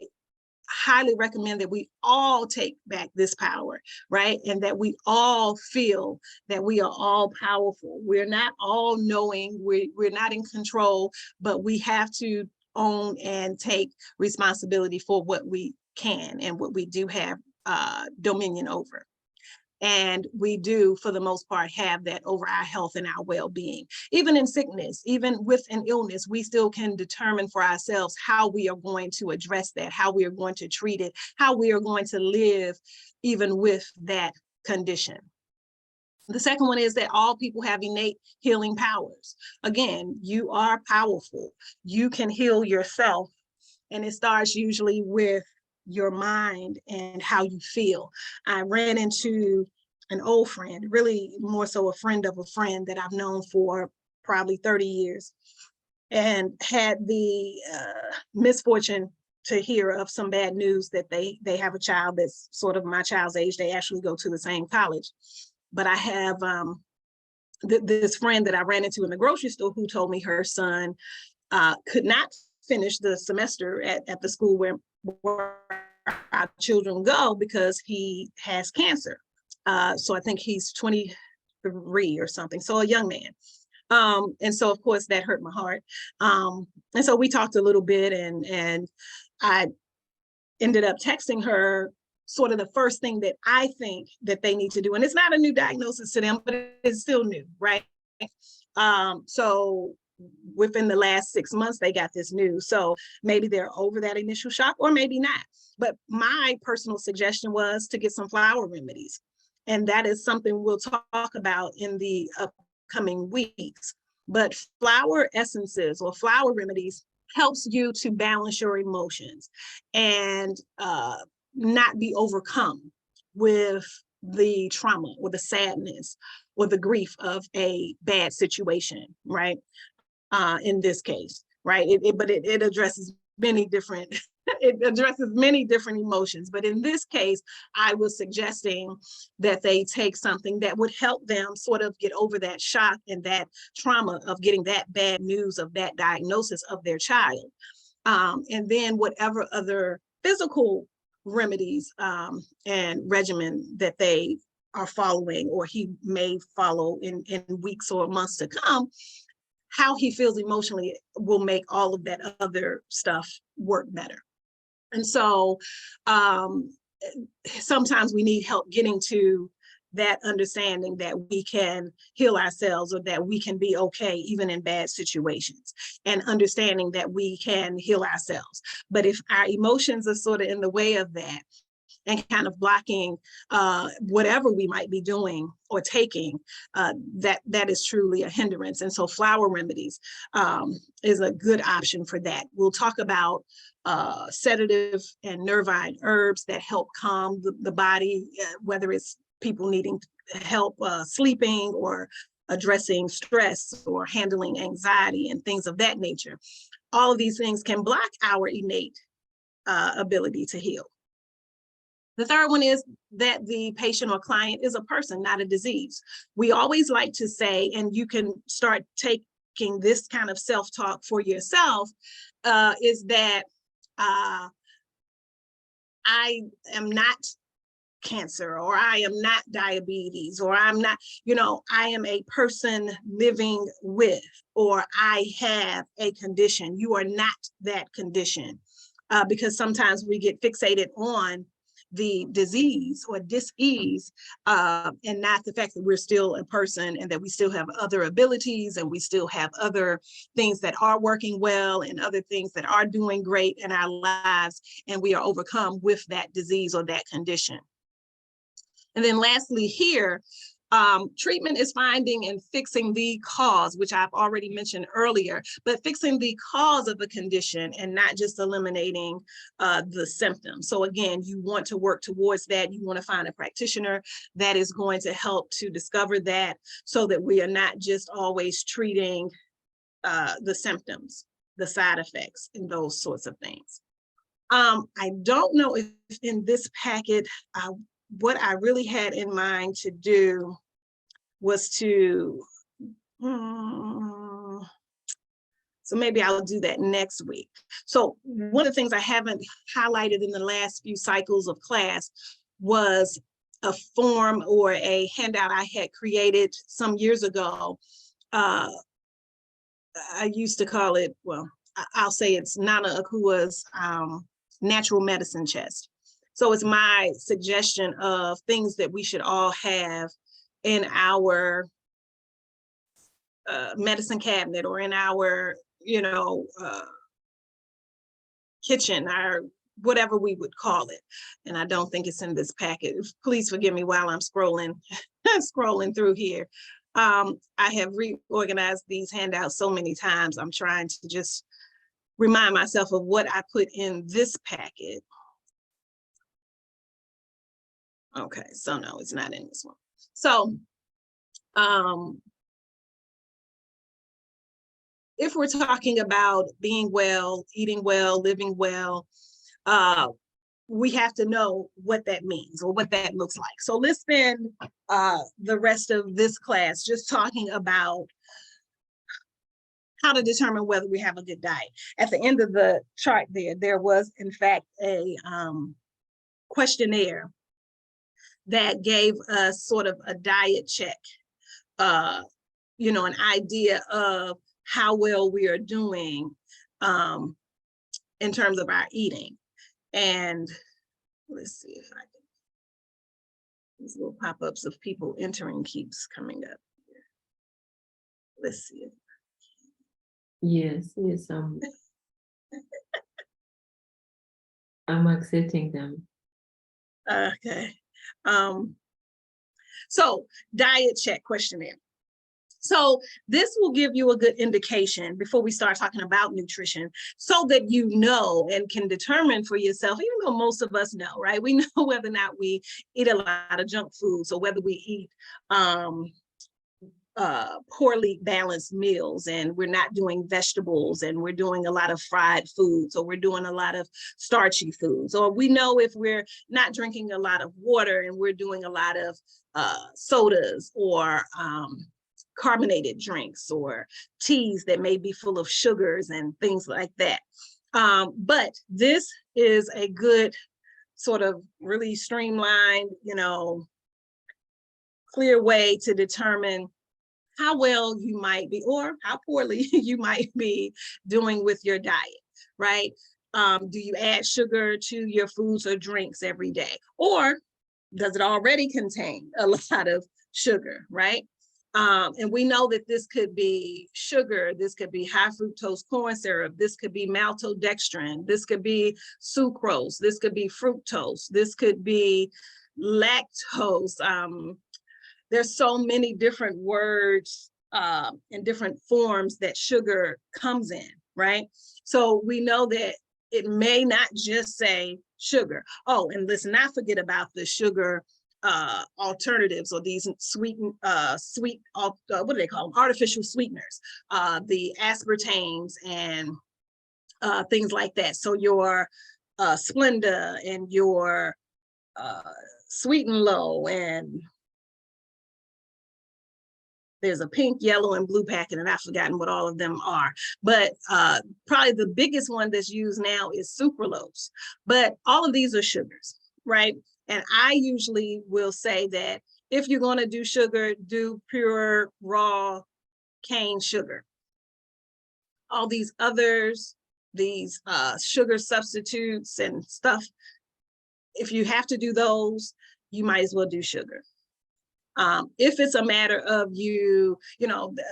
highly recommend that we all take back this power, right? And that we all feel that we are all powerful. We're not all knowing, we're not in control, but we have to own and take responsibility for what we can and what we do have dominion over. And we do, for the most part, have that over our health and our well-being. Even in sickness, even with an illness, we still can determine for ourselves how we are going to address that, how we are going to treat it, how we are going to live even with that condition. The second one is that all people have innate healing powers. Again, you are powerful. You can heal yourself, and it starts usually with your mind and how you feel. I ran into an old friend, really more so a friend of a friend that I've known for probably 30 years, and had the misfortune to hear of some bad news that they have a child that's sort of my child's age. They actually go to the same college. But I have this friend that I ran into in the grocery store who told me her son could not finish the semester at the school where our children go because he has cancer. So I think he's 23 or something, so a young man. And so of course that hurt my heart. And so we talked a little bit, and I ended up texting her sort of the first thing that I think that they need to do. And it's not a new diagnosis to them, but it's still new, right? So within the last 6 months, they got this news. So maybe they're over that initial shock or maybe not. But my personal suggestion was to get some flower remedies. And that is something we'll talk about in the upcoming weeks. But flower essences or flower remedies helps you to balance your emotions and not be overcome with the trauma or the sadness or the grief of a bad situation, right? In this case, right? But it addresses many different it addresses many different emotions. But in this case, I was suggesting that they take something that would help them sort of get over that shock and that trauma of getting that bad news of that diagnosis of their child. And then whatever other physical remedies and regimen that they are following, or he may follow in weeks or months to come, how he feels emotionally will make all of that other stuff work better. And so sometimes we need help getting to that understanding that we can heal ourselves, or that we can be okay even in bad situations, and understanding that we can heal ourselves. But if our emotions are sort of in the way of that and kind of blocking whatever we might be doing or taking, that is truly a hindrance. And so flower remedies is a good option for that. We'll talk about sedative and nervine herbs that help calm the body, whether it's people needing help sleeping, or addressing stress, or handling anxiety and things of that nature. All of these things can block our innate ability to heal. The third one is that the patient or client is a person, not a disease. We always like to say, and you can start taking this kind of self-talk for yourself, is that I am not cancer, or I am not diabetes, or I'm not, I am a person living with, or I have a condition. You are not that condition, because sometimes we get fixated on the disease or dis-ease, and not the fact that we're still a person, and that we still have other abilities, and we still have other things that are working well, and other things that are doing great in our lives, and we are overcome with that disease or that condition. And then lastly here, treatment is finding and fixing the cause, which I've already mentioned earlier, but fixing the cause of the condition and not just eliminating the symptoms. So again, you want to work towards that. You want to find a practitioner that is going to help to discover that, so that we are not just always treating the symptoms, the side effects, and those sorts of things. I don't know if in this packet, what I really had in mind to do was to, so maybe I'll do that next week. So one of the things I haven't highlighted in the last few cycles of class was a form or a handout I had created some years ago. I used to call it, well, I'll say it's Nana Akua's natural medicine chest. So it's my suggestion of things that we should all have in our medicine cabinet, or in our, kitchen, or whatever we would call it. And I don't think it's in this packet. Please forgive me while I'm scrolling through here. I have reorganized these handouts so many times. I'm trying to just remind myself of what I put in this packet. Okay, so no, it's not in this one. So if we're talking about being well, eating well, living well, we have to know what that means, or what that looks like. So let's spend the rest of this class just talking about how to determine whether we have a good diet. At the end of the chart there was in fact a questionnaire that gave us sort of a diet check, an idea of how well we are doing in terms of our eating. And let's see if I can, these little pop-ups of people entering keeps coming up here. Let's see. Yes, I'm accepting them. Okay. So diet check questionnaire. So this will give you a good indication before we start talking about nutrition, so that you know and can determine for yourself, even though most of us know, right? We know whether or not we eat a lot of junk food, so whether we eat poorly balanced meals, and we're not doing vegetables, and we're doing a lot of fried foods, or we're doing a lot of starchy foods, or we know if we're not drinking a lot of water and we're doing a lot of sodas or carbonated drinks or teas that may be full of sugars and things like that. But this is a good sort of really streamlined, clear way to determine how well you might be or how poorly you might be doing with your diet, right? Do you add sugar to your foods or drinks every day? Or does it already contain a lot of sugar, right? And we know that this could be sugar, this could be high fructose corn syrup, this could be maltodextrin, this could be sucrose, this could be fructose, this could be lactose. There's so many different words and different forms that sugar comes in, right? So we know that it may not just say sugar. Oh, and let's not forget about the sugar alternatives, or these sweet, what do they call them? Artificial sweeteners, the aspartames and things like that. So your Splenda and your Sweet and Low, and there's a pink, yellow, and blue packet, and I've forgotten what all of them are. But probably the biggest one that's used now is sucralose. But all of these are sugars, right? And I usually will say that if you're going to do sugar, do pure, raw cane sugar. All these others, these sugar substitutes and stuff, if you have to do those, you might as well do sugar. If it's a matter of a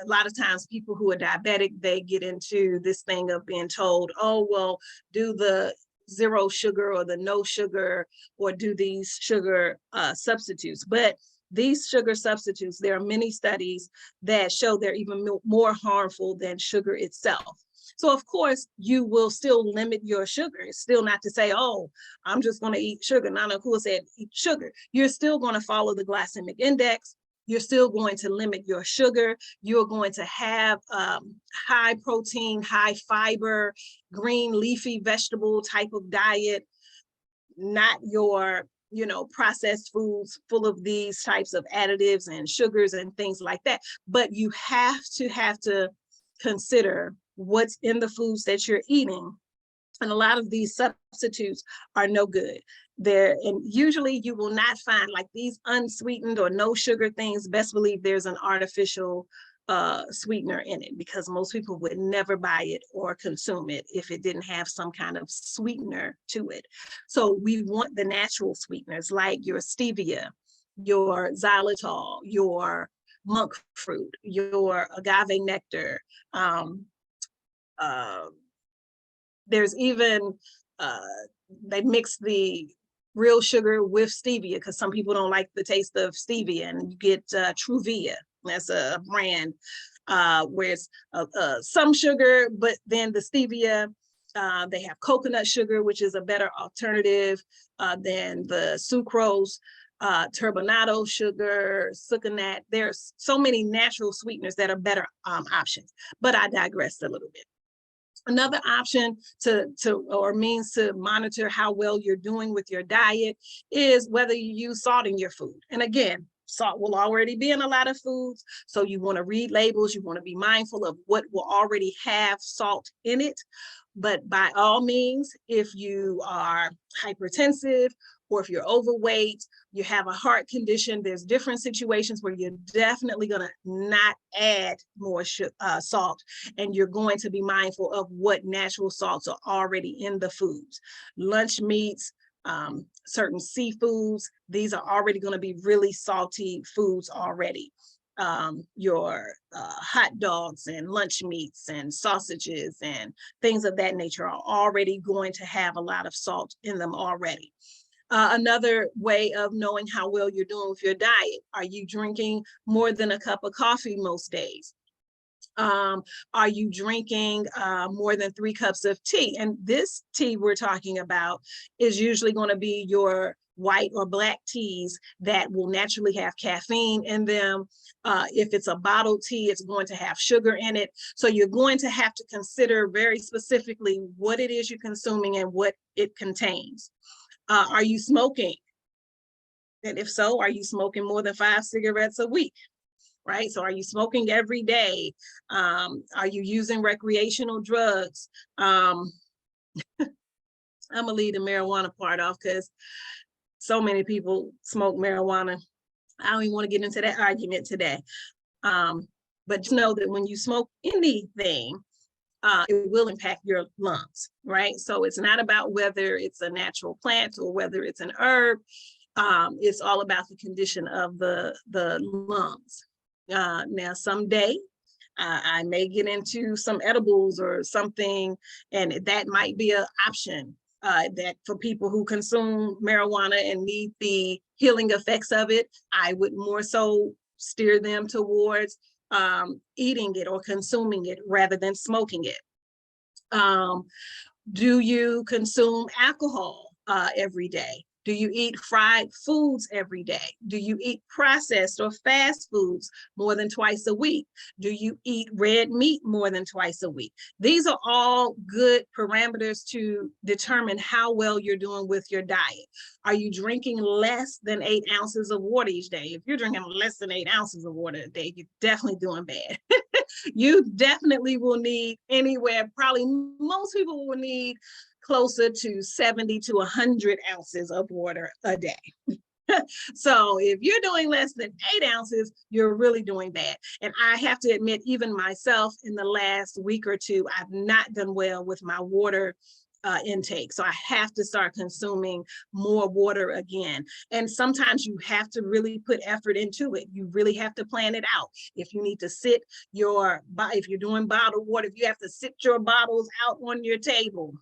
lot of times people who are diabetic, they get into this thing of being told, oh, well, do the zero sugar or the no sugar, or do these sugar substitutes. But these sugar substitutes, there are many studies that show they're even more harmful than sugar itself. So of course, you will still limit your sugar. It's still not to say, oh, I'm just going to eat sugar. Nana Kua said, eat sugar. You're still going to follow the glycemic index. You're still going to limit your sugar. You're going to have high protein, high fiber, green leafy vegetable type of diet, not your processed foods full of these types of additives and sugars and things like that. But you have to consider what's in the foods that you're eating. And a lot of these substitutes are no good. And usually you will not find, like, these unsweetened or no sugar things, best believe there's an artificial sweetener in it, because most people would never buy it or consume it if it didn't have some kind of sweetener to it. So we want the natural sweeteners, like your stevia, your xylitol, your monk fruit, your agave nectar. There's even, they mix the real sugar with stevia, because some people don't like the taste of stevia, and you get Truvia. That's a brand where it's some sugar, but then the stevia, they have coconut sugar, which is a better alternative than the sucrose, turbinado sugar, sucanat. There's so many natural sweeteners that are better options, but I digressed a little bit. Another option or means to monitor how well you're doing with your diet is whether you use salt in your food. And again, salt will already be in a lot of foods, so you want to read labels. You want to be mindful of what will already have salt in it. But by all means, if you are hypertensive, or if you're overweight, you have a heart condition, there's different situations where you're definitely going to not add more salt, and you're going to be mindful of what natural salts are already in the foods. Lunch meats, certain seafoods, these are already going to be really salty foods already. Your hot dogs and lunch meats and sausages and things of that nature are already going to have a lot of salt in them already. Another way of knowing how well you're doing with your diet, are you drinking more than a cup of coffee most days? Are you drinking more than 3 cups of tea? And this tea we're talking about is usually going to be your white or black teas that will naturally have caffeine in them. If it's a bottled tea, it's going to have sugar in it. So you're going to have to consider very specifically what it is you're consuming and what it contains. Are you smoking? And if so, are you smoking more than 5 cigarettes a week? Right? So are you smoking every day? Are you using recreational drugs? I'm gonna leave the marijuana part off because so many people smoke marijuana. I don't even want to get into that argument today. But just know that when you smoke anything, it will impact your lungs, right? So it's not about whether it's a natural plant or whether it's an herb. It's all about the condition of the lungs. Now, someday I may get into some edibles or something, and that might be an option that for people who consume marijuana and need the healing effects of it. I would more so steer them towards eating it or consuming it rather than smoking it. Do you consume alcohol every day? Do you eat fried foods every day? Do you eat processed or fast foods more than twice a week? Do you eat red meat more than twice a week? These are all good parameters to determine how well you're doing with your diet. Are you drinking less than 8 ounces of water each day? If you're drinking less than 8 ounces of water a day, you're definitely doing bad. You definitely will need anywhere, probably most people will need closer to 70 to 100 ounces of water a day. So if you're doing less than 8 ounces, you're really doing bad. And I have to admit, even myself in the last week or two, I've not done well with my water intake. So I have to start consuming more water again. And sometimes you have to really put effort into it. You really have to plan it out. If you need to sit if you're doing bottled water, if you have to sit your bottles out on your table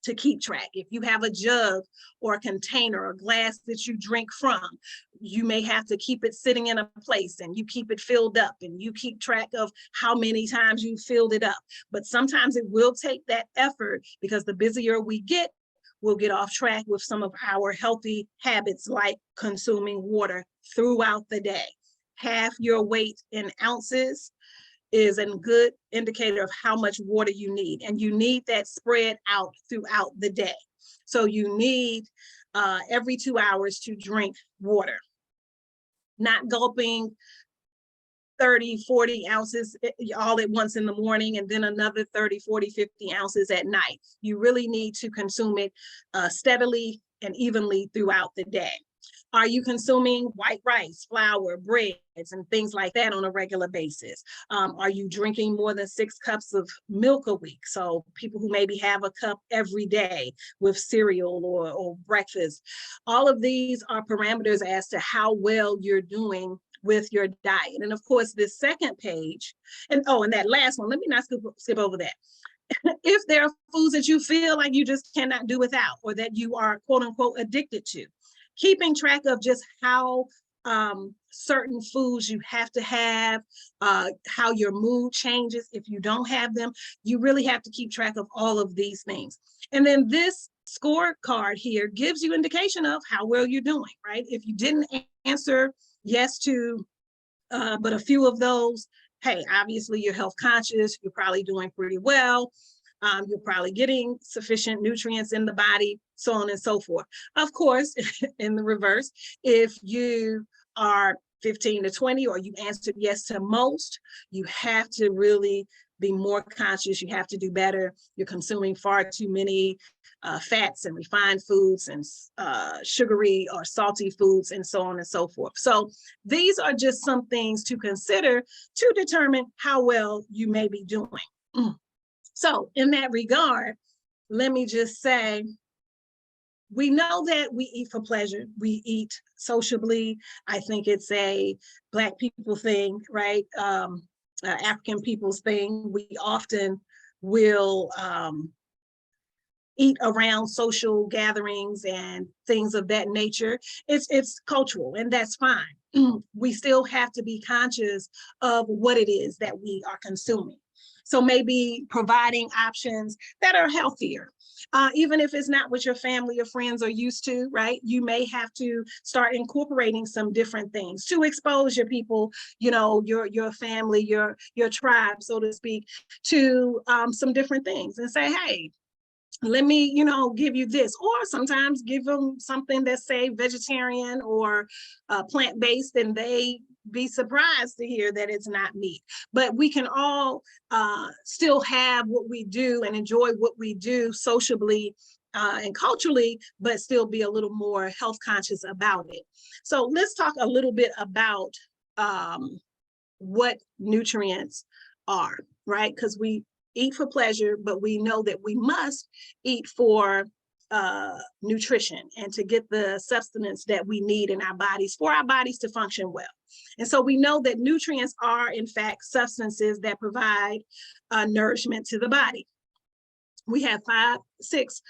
to keep track. If you have a jug or a container or glass that you drink from, you may have to keep it sitting in a place and you keep it filled up and you keep track of how many times you filled it up. But sometimes it will take that effort because the busier we get, we'll get off track with some of our healthy habits like consuming water throughout the day. Half your weight in ounces is a good indicator of how much water you need. And you need that spread out throughout the day. So you need every 2 hours to drink water, not gulping 30, 40 ounces all at once in the morning and then another 30, 40, 50 ounces at night. You really need to consume it steadily and evenly throughout the day. Are you consuming white rice, flour, breads, and things like that on a regular basis? Are you drinking more than 6 cups of milk a week? So people who maybe have a cup every day with cereal or breakfast. All of these are parameters as to how well you're doing with your diet. And of course, this second page, and that last one, let me not skip over that. If there are foods that you feel like you just cannot do without or that you are quote unquote addicted to, keeping track of just how certain foods you have to have, how your mood changes if you don't have them. You really have to keep track of all of these things. And then this scorecard here gives you indication of how well you're doing, right? If you didn't answer yes to but a few of those, hey, obviously you're health conscious, you're probably doing pretty well. You're probably getting sufficient nutrients in the body, so on and so forth. Of course, in the reverse, if you are 15 to 20 or you answered yes to most, you have to really be more conscious. You have to do better. You're consuming far too many fats and refined foods and sugary or salty foods and so on and so forth. So these are just some things to consider to determine how well you may be doing. So in that regard, let me just say, we know that we eat for pleasure. We eat sociably. I think it's a Black people thing, right? African people's thing. We often will eat around social gatherings and things of that nature. It's cultural, and that's fine. we still have to be conscious of what it is that we are consuming. So maybe providing options that are healthier, even if it's not what your family or friends are used to, right? You may have to start incorporating some different things to expose your people, you know, your family, your tribe, so to speak, to some different things and say, hey, let me, you know, give you this, or sometimes give them something that's, say, vegetarian or plant-based, and they be surprised to hear that it's not meat. But we can all still have what we do and enjoy what we do sociably and culturally, but still be a little more health conscious about it. So let's talk a little bit about what nutrients are, right? Because we eat for pleasure, but we know that we must eat for nutrition and to get the sustenance that we need in our bodies for our bodies to function well. And so we know that nutrients are, in fact, substances that provide nourishment to the body. We have 6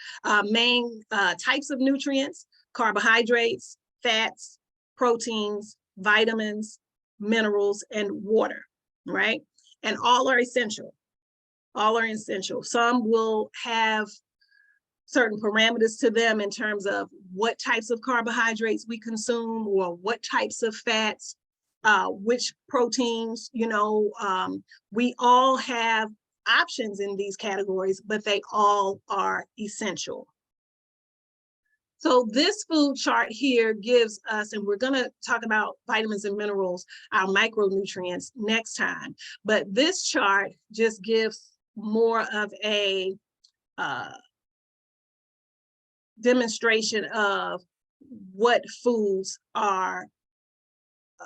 main types of nutrients: carbohydrates, fats, proteins, vitamins, minerals, and water, right? And all are essential. All are essential. Some will have certain parameters to them in terms of what types of carbohydrates we consume, or what types of fats, which proteins, you know, we all have options in these categories, but they all are essential. So this food chart here gives us, and we're going to talk about vitamins and minerals, our micronutrients, next time, but this chart just gives more of a demonstration of what foods are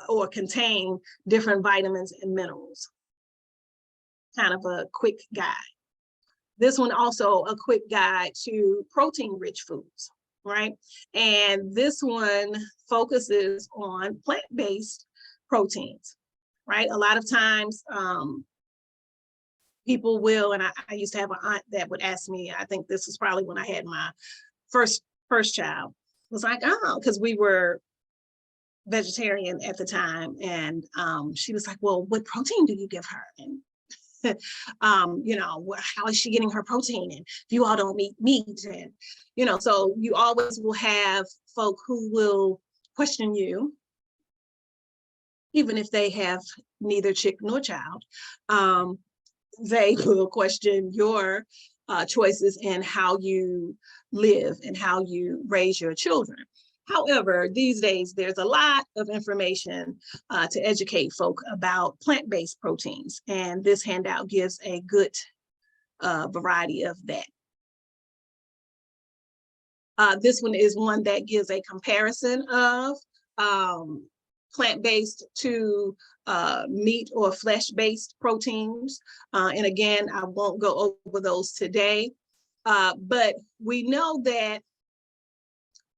or contain different vitamins and minerals. Kind of a quick guide. This one also a quick guide to protein-rich foods, right? And this one focuses on plant-based proteins, right? A lot of times people will, and I used to have an aunt that would ask me, I think this was probably when I had my first child, was like, oh, because we were vegetarian at the time, and she was like, well, what protein do you give her? And you know, how is she getting her protein? And if you all don't eat meat, and you know, so you always will have folk who will question you, even if they have neither chick nor child. They will question your choices in how you live and how you raise your children. However, these days, there's a lot of information to educate folk about plant-based proteins, and this handout gives a good variety of that. This one is one that gives a comparison of plant-based to meat or flesh-based proteins. And again, I won't go over those today, but we know that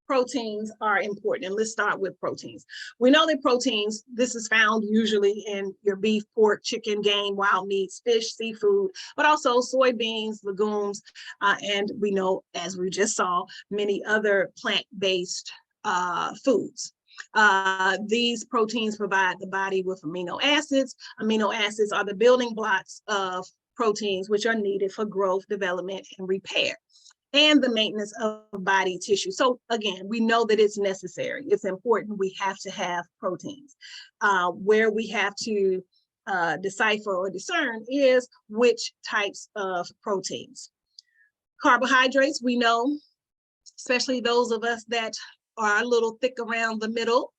proteins are important. And let's start with proteins. We know that proteins, this is found usually in your beef, pork, chicken, game, wild meats, fish, seafood, but also soybeans, legumes, and we know, as we just saw, many other plant-based foods. These proteins provide the body with amino acids. Amino acids are the building blocks of proteins, which are needed for growth, development, and repair, and the maintenance of body tissue. So again, we know that it's necessary. It's important. We have to have proteins. Where we have to decipher or discern is which types of proteins. Carbohydrates, we know, especially those of us that are a little thick around the middle,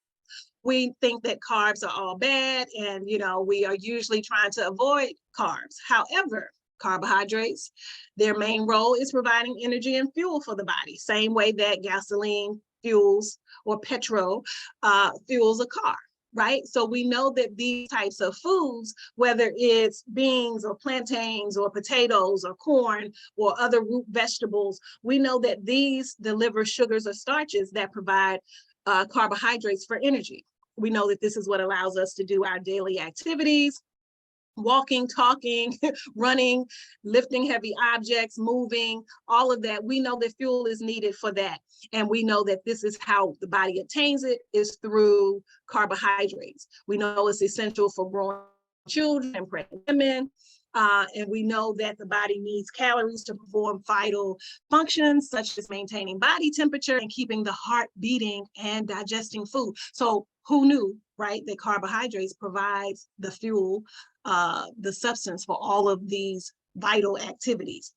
we think that carbs are all bad, and you know, we are usually trying to avoid carbs. However, carbohydrates, their main role is providing energy and fuel for the body, same way that gasoline fuels or petrol fuels a car, right? So we know that these types of foods, whether it's beans or plantains or potatoes or corn or other root vegetables, we know that these deliver sugars or starches that provide carbohydrates for energy. We know that this is what allows us to do our daily activities, walking, talking, running, lifting heavy objects, moving, all of that. We know that fuel is needed for that. And we know that this is how the body obtains it, is through carbohydrates. We know it's essential for growing children and pregnant women. And we know that the body needs calories to perform vital functions such as maintaining body temperature and keeping the heart beating and digesting food. So who knew, right, that carbohydrates provides the fuel, the substance for all of these vital activities.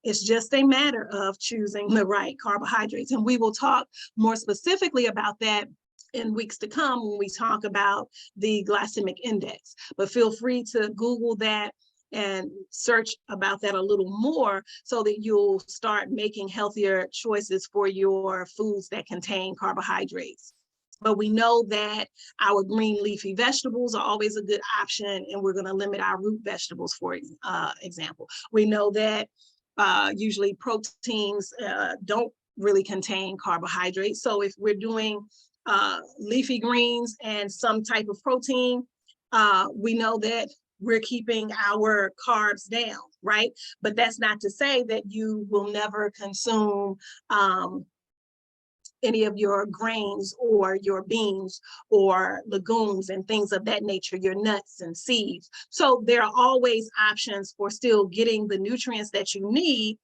It's just a matter of choosing the right carbohydrates. And we will talk more specifically about that in weeks to come when we talk about the glycemic index. But feel free to Google that and search about that a little more so that you'll start making healthier choices for your foods that contain carbohydrates. But we know that our green leafy vegetables are always a good option, and we're going to limit our root vegetables, for example. We know that usually proteins don't really contain carbohydrates. So if we're doing leafy greens and some type of protein, we know that we're keeping our carbs down, right? But that's not to say that you will never consume any of your grains or your beans or legumes and things of that nature, your nuts and seeds. So there are always options for still getting the nutrients that you need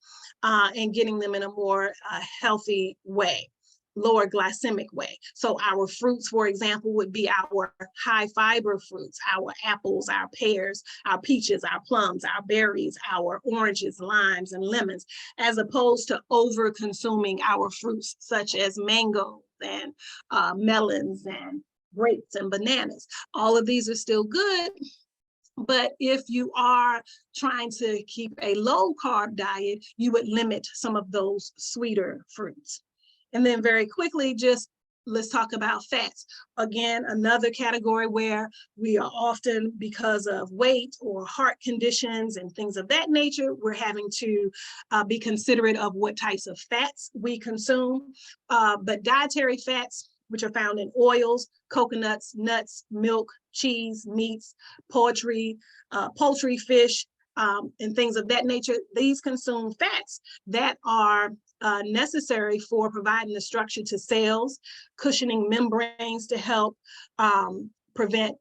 and getting them in a more healthy way, lower glycemic way. So our fruits, for example, would be our high fiber fruits, our apples, our pears, our peaches, our plums, our berries, our oranges, limes, and lemons, as opposed to over consuming our fruits such as mangoes and melons and grapes and bananas. All of these are still good. But if you are trying to keep a low carb diet, you would limit some of those sweeter fruits. And then very quickly, just let's talk about fats. Again, another category where we are often, because of weight or heart conditions and things of that nature, we're having to be considerate of what types of fats we consume. But dietary fats, which are found in oils, coconuts, nuts, milk, cheese, meats, poultry, fish, and things of that nature, these consume fats that are necessary for providing the structure to cells, cushioning membranes to help prevent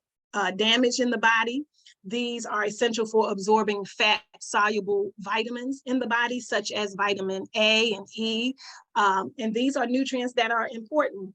damage in the body. These are essential for absorbing fat-soluble vitamins in the body, such as vitamin A and E. And these are nutrients that are important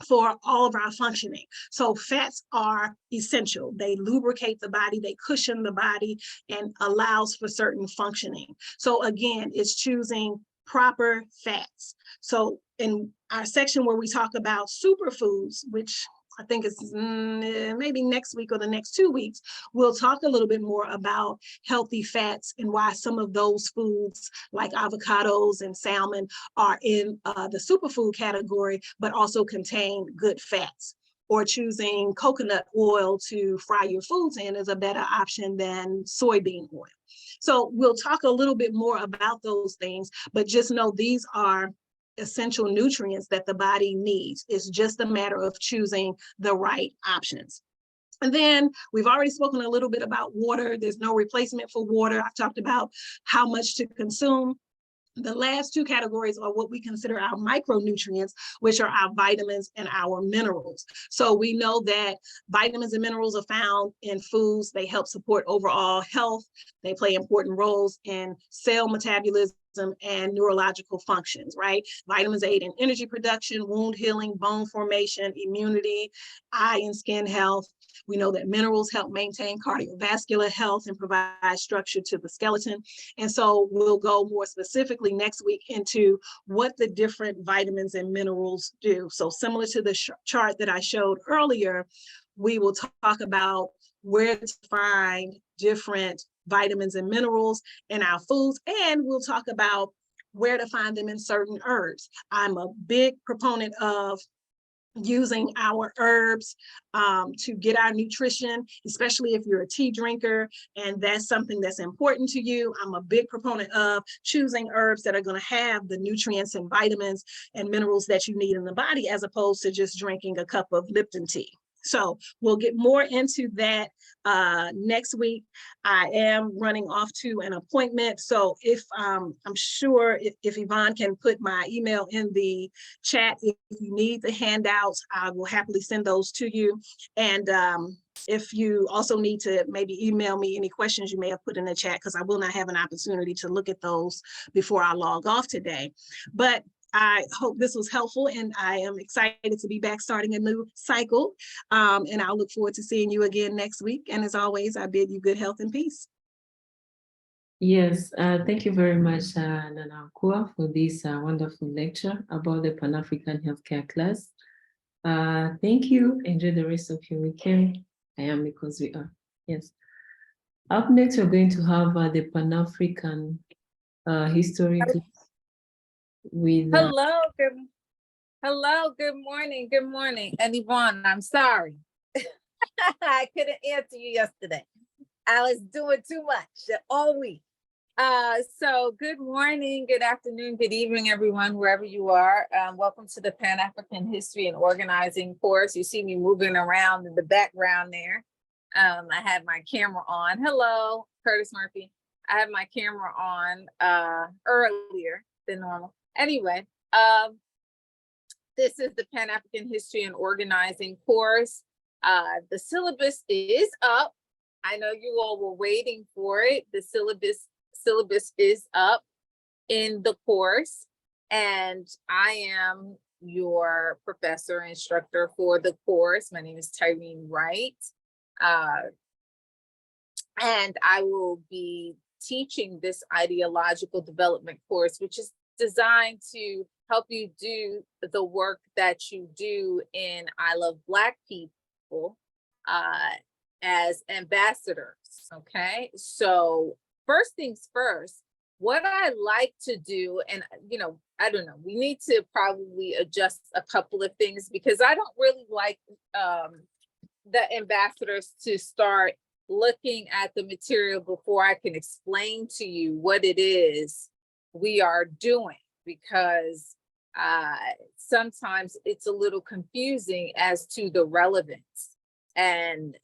for all of our functioning. So fats are essential. They lubricate the body, they cushion the body, and allows for certain functioning. So again, it's choosing proper fats. So in our section where we talk about superfoods, which I think it's maybe next week or the next 2 weeks, we'll talk a little bit more about healthy fats and why some of those foods like avocados and salmon are in the superfood category, but also contain good fats. Or choosing coconut oil to fry your foods in is a better option than soybean oil. So we'll talk a little bit more about those things, but just know these are essential nutrients that the body needs. It's just a matter of choosing the right options. And then we've already spoken a little bit about water. There's no replacement for water. I've talked about how much to consume. The last two categories are what we consider our micronutrients, which are our vitamins and our minerals. So we know that vitamins and minerals are found in foods. They help support overall health. They play important roles in cell metabolism and neurological functions, right? Vitamins aid in energy production, wound healing, bone formation, immunity, eye and skin health. We know that minerals help maintain cardiovascular health and provide structure to the skeleton. And so we'll go more specifically next week into what the different vitamins and minerals do. So similar to the chart that I showed earlier, we will talk about where to find different vitamins and minerals in our foods, and we'll talk about where to find them in certain herbs. I'm a big proponent of using our herbs to get our nutrition, especially if you're a tea drinker and that's something that's important to you. I'm a big proponent of choosing herbs that are going to have the nutrients and vitamins and minerals that you need in the body, as opposed to just drinking a cup of Lipton tea. So we'll get more into that next week. I am running off to an appointment. So if I'm sure if Yvonne can put my email in the chat, if you need the handouts, I will happily send those to you. And if you also need to maybe email me any questions you may have put in the chat, because I will not have an opportunity to look at those before I log off today. But I hope this was helpful, and I am excited to be back starting a new cycle. And I'll look forward to seeing you again next week. And as always, I bid you good health and peace. Yes, thank you very much, Nana Akua, for this wonderful lecture about the Pan-African healthcare class. Thank you. Enjoy the rest of your weekend. I am because we are. Yes. Up next, we're going to have the Pan-African history class with Hello, good morning. And Yvonne, I'm sorry. I couldn't answer you yesterday. I was doing too much all week. So good morning, good afternoon, good evening, everyone, wherever you are. Welcome to the Pan African History and Organizing course. You see me moving around in the background there. I had my camera on. Hello, Curtis Murphy. I had my camera on earlier than normal. Anyway, this is the Pan African History and Organizing course. The syllabus is up. I know you all were waiting for it. The syllabus is up in the course, and I am your professor instructor for the course. My name is Tyreen Wright, and I will be teaching this ideological development course, which is designed to help you do the work that you do in I Love Black People as ambassadors, okay? So first things first, what I like to do, and I don't know, we need to probably adjust a couple of things, because I don't really like the ambassadors to start looking at the material before I can explain to you what it is we are doing, because sometimes it's a little confusing as to the relevance. And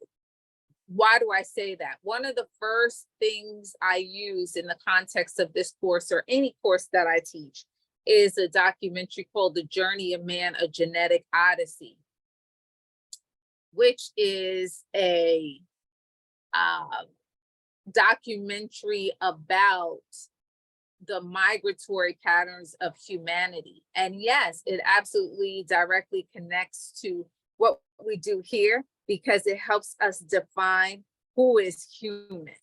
why do I say that? One of the first things I use in the context of this course, or any course that I teach, is a documentary called The Journey of Man, A Genetic Odyssey, which is a documentary about the migratory patterns of humanity. And yes, it absolutely directly connects to what we do here, because it helps us define who is human,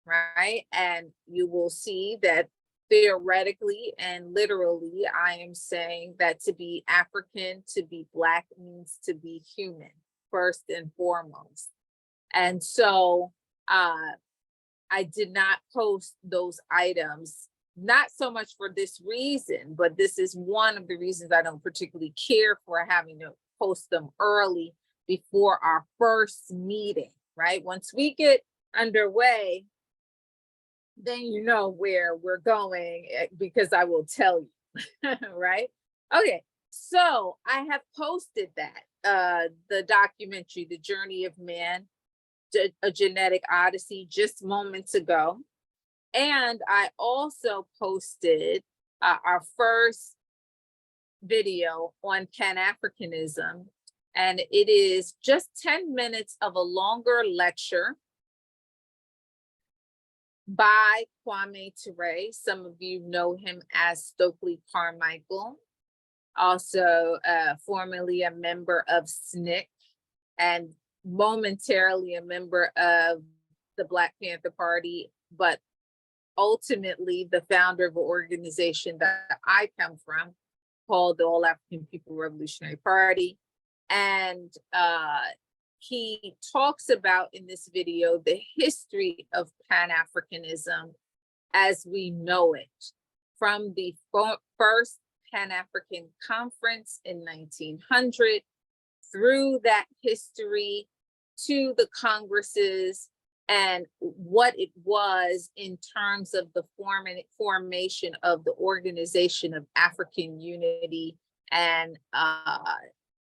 right? And you will see that theoretically and literally, I am saying that to be African, to be Black, means to be human, first and foremost. And so I did not post those items, not so much for this reason, but this is one of the reasons I don't particularly care for having to post them early before our first meeting, right? Once we get underway, then you know where we're going, because I will tell you, right? Okay, so I have posted that, the documentary, The Journey of Man, A Genetic Odyssey, just moments ago. And I also posted our first video on Pan Africanism, and it is just 10 minutes of a longer lecture by Kwame Ture. Some of you know him as Stokely Carmichael, also formerly a member of SNCC and momentarily a member of the Black Panther Party, but ultimately the founder of an organization that I come from called the All African People Revolutionary Party. And he talks about in this video the history of Pan-Africanism as we know it, from the first Pan-African Conference in 1900, through that history to the Congresses, and what it was in terms of the formation of the Organization of African Unity and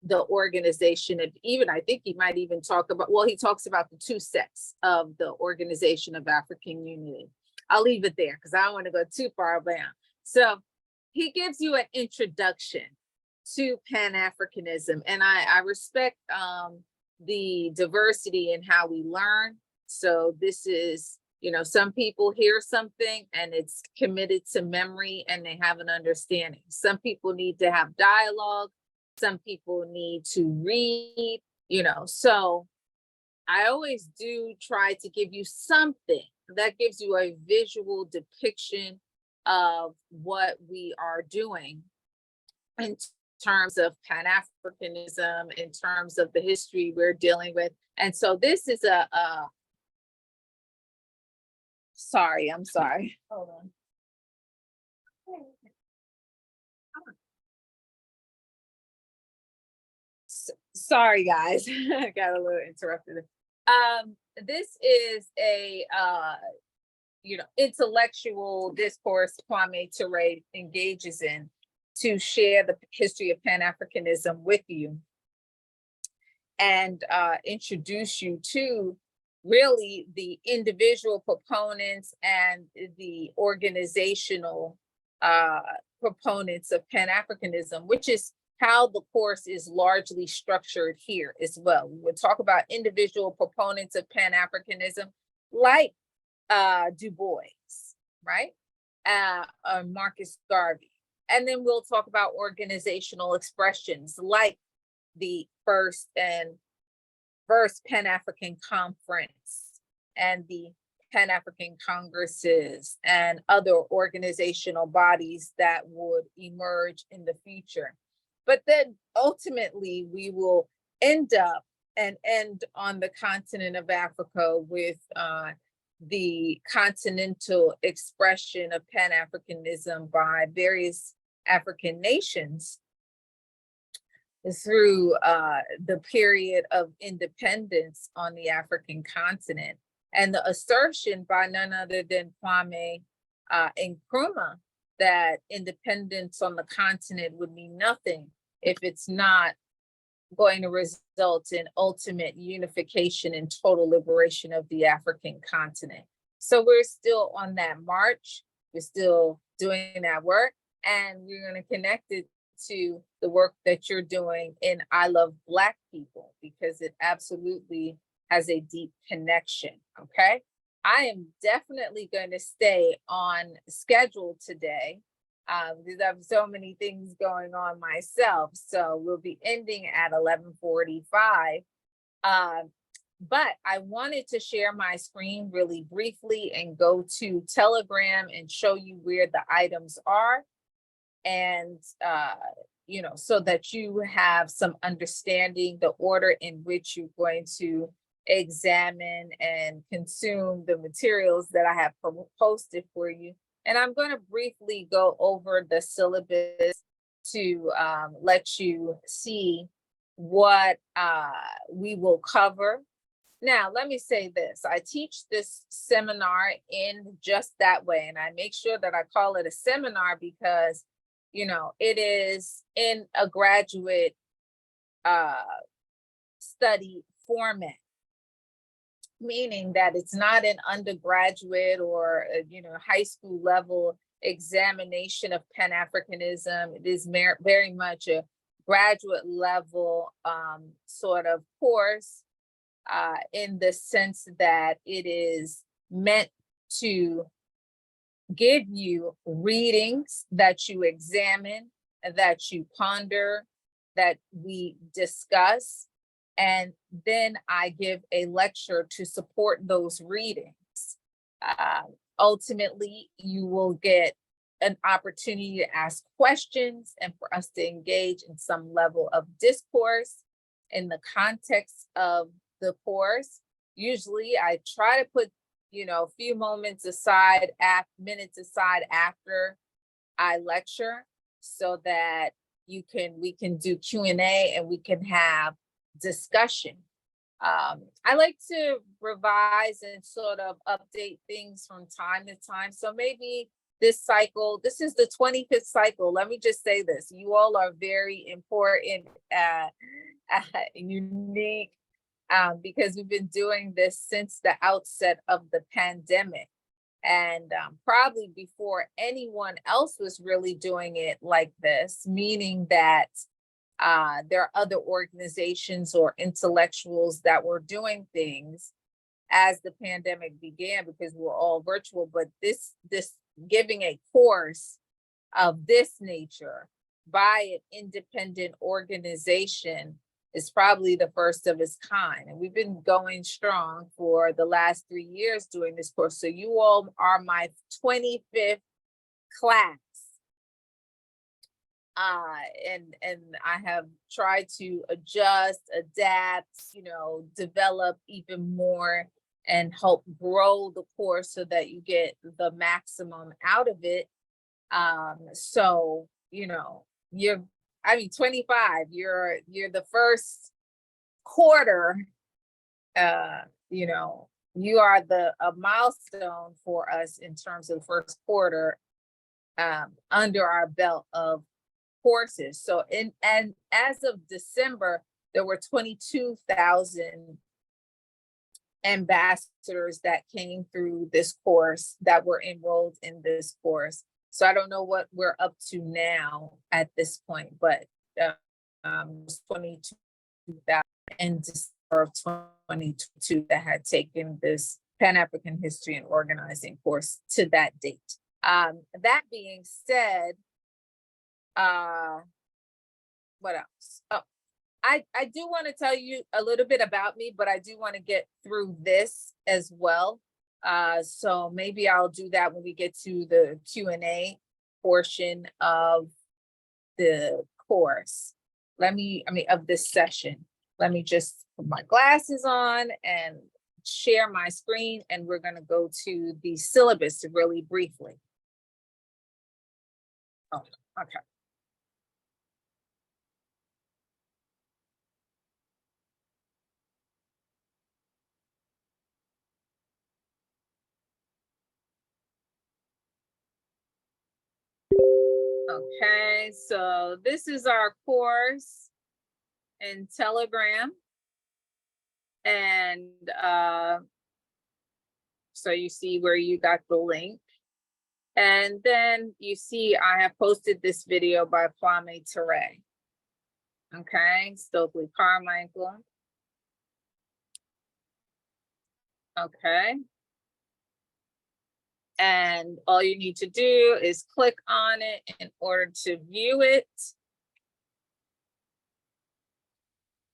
the organization of even, I think he might even talk about, well, he talks about the two sets of the Organization of African Unity. I'll leave it there because I don't want to go too far down. So he gives you an introduction to Pan-Africanism, and I respect the diversity in how we learn. So this is, you know, some people hear something and it's committed to memory and they have an understanding. Some people need to have dialogue. Some people need to read, you know. So I always do try to give you something that gives you a visual depiction of what we are doing in terms of Pan-Africanism, in terms of the history we're dealing with. And so this is sorry, I'm sorry. Hold on. Sorry, guys. I got a little interrupted. This is a you know, intellectual discourse Kwame Ture engages in to share the history of Pan-Africanism with you and introduce you to really the individual proponents and the organizational proponents of Pan-Africanism, which is how the course is largely structured here as well. We'll talk about individual proponents of Pan-Africanism like Du Bois, right? Marcus Garvey. And then we'll talk about organizational expressions like the first Pan-African Conference and the Pan-African Congresses and other organizational bodies that would emerge in the future. But then ultimately we will end on the continent of Africa with the continental expression of Pan-Africanism by various African nations through the period of independence on the African continent. And the assertion by none other than Kwame Nkrumah that independence on the continent would mean nothing if it's not going to result in ultimate unification and total liberation of the African continent. So we're still on that march. We're still doing that work, and we're going to connect it to the work that you're doing in I Love Black People, because it absolutely has a deep connection, okay? I am definitely going to stay on schedule today because I have so many things going on myself. So we'll be ending at 11:45. But I wanted to share my screen really briefly and go to Telegram and show you where the items are. And, you know, so that you have some understanding the order in which you're going to examine and consume the materials that I have posted for you. And I'm going to briefly go over the syllabus to let you see what we will cover. Now, let me say this. I teach this seminar in just that way. And I make sure that I call it a seminar because, you know, it is in a graduate study format, meaning that it's not an undergraduate or, you know, high school level examination of Pan-Africanism. It is very much a graduate level sort of course in the sense that it is meant to give you readings that you examine, that you ponder, that we discuss, and then I give a lecture to support those readings. Ultimately, you will get an opportunity to ask questions and for us to engage in some level of discourse in the context of the course. Usually I try to put, you know, a few moments aside, minutes aside after I lecture so that we can do Q&A and we can have discussion. I like to revise and sort of update things from time to time. So maybe this cycle. This is the 25th cycle. Let me just say this. You all are very important, unique, because we've been doing this since the outset of the pandemic. And probably before anyone else was really doing it like this, meaning that there are other organizations or intellectuals that were doing things as the pandemic began, because we're all virtual. But this giving a course of this nature by an independent organization is probably the first of its kind. And we've been going strong for the last 3 years doing this course. So you all are my 25th class. And I have tried to adjust, adapt, develop even more and help grow the course so that you get the maximum out of it. So, you're 25, you're the first quarter, you are a milestone for us in terms of the first quarter under our belt of courses. So and as of December, there were 22,000 ambassadors that came through this course that were enrolled in this course. So I don't know what we're up to now at this point, but 22,000 in December of 2022 that had taken this Pan African History and Organizing course to that date. That being said, what else? Oh, I do want to tell you a little bit about me, but I do want to get through this as well. So maybe I'll do that when we get to the Q&A portion of the course. Of this session. Let me just put my glasses on and share my screen, and we're going to go to the syllabus really briefly. Oh, okay. Okay, so this is our course in Telegram. And so you see where you got the link. And then you see I have posted this video by Kwame Ture. Okay, Stokely Carmichael. Okay. And all you need to do is click on it in order to view it.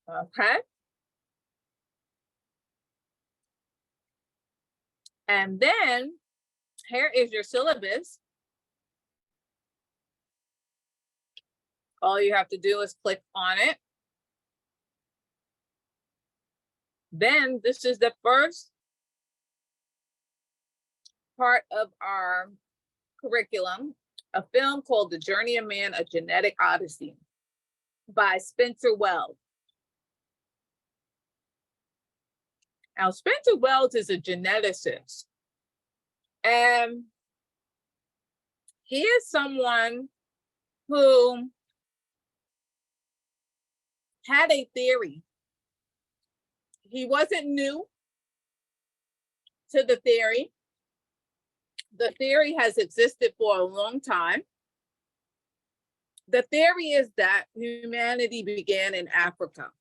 Okay. And then here is your syllabus. All you have to do is click on it. Then this is the first part of our curriculum, a film called The Journey of Man, A Genetic Odyssey by Spencer Wells. Now, Spencer Wells is a geneticist, and he is someone who had a theory. He wasn't new to the theory. The theory has existed for a long time. The theory is that humanity began in Africa,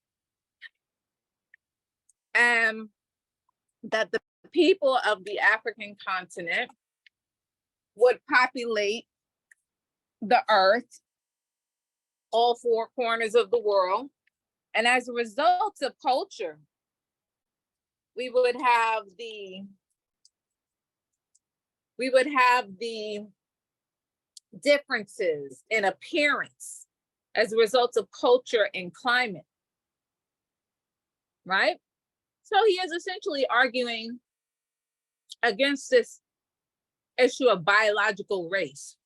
and that the people of the African continent would populate the earth, all four corners of the world. And as a result of culture, we would have the differences in appearance as a result of culture and climate, right? So he is essentially arguing against this issue of biological race,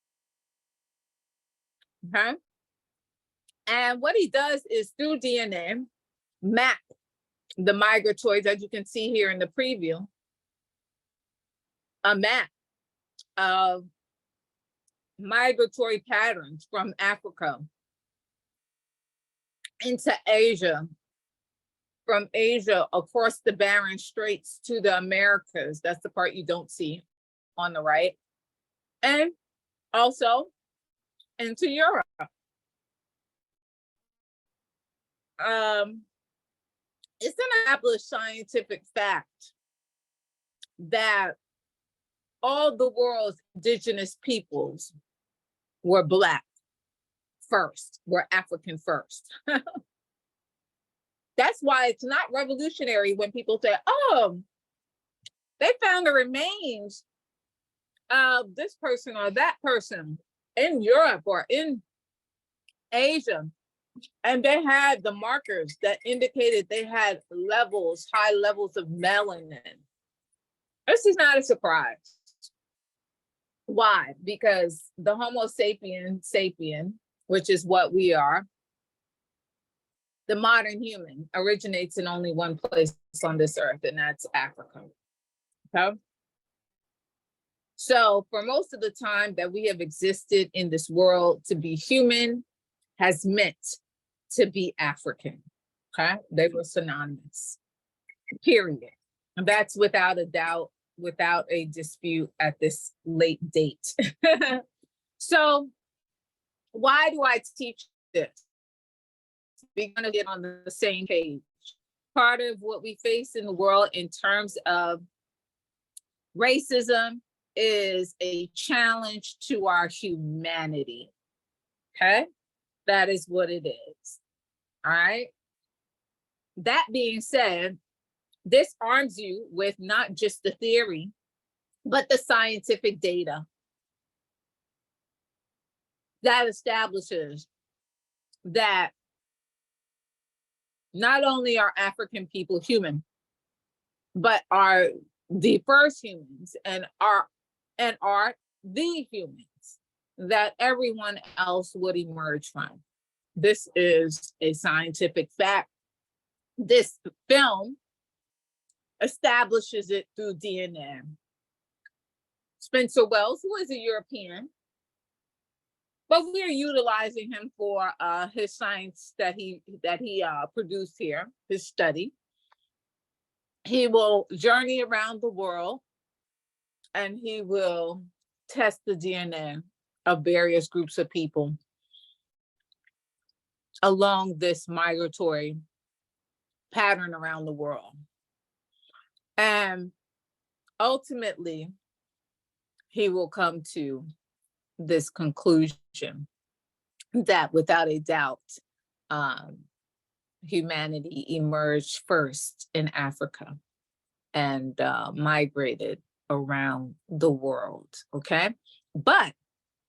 okay? And what he does is through DNA, map the migratories, as you can see here in the preview, a map of migratory patterns from Africa into Asia, from Asia across the Bering Straits to the Americas. That's the part you don't see on the right. And also into Europe. It's an established scientific fact that all the world's indigenous peoples were Black first, were African first. That's why it's not revolutionary when people say, oh, they found the remains of this person or that person in Europe or in Asia, and they had the markers that indicated they had levels, high levels of melanin. This is not a surprise. Why? Because the Homo sapien, which is what we are, the modern human, originates in only one place on this earth, and that's Africa. Okay? So for most of the time that we have existed in this world, to be human has meant to be African. Okay? They were synonymous, period. And that's without a doubt, without a dispute at this late date. So why do I teach this? We're going to get on the same page. Part of what we face in the world in terms of racism is a challenge to our humanity. Okay? That is what it is. All right? That being said, this arms you with not just the theory, but the scientific data that establishes that not only are African people human, but are the first humans and are the humans that everyone else would emerge from. This is a scientific fact. This film establishes it through DNA. Spencer Wells, who is a European, but we are utilizing him for his science that he produced here, his study. He will journey around the world and he will test the DNA of various groups of people along this migratory pattern around the world. And ultimately, he will come to this conclusion that without a doubt, humanity emerged first in Africa and migrated around the world, okay? But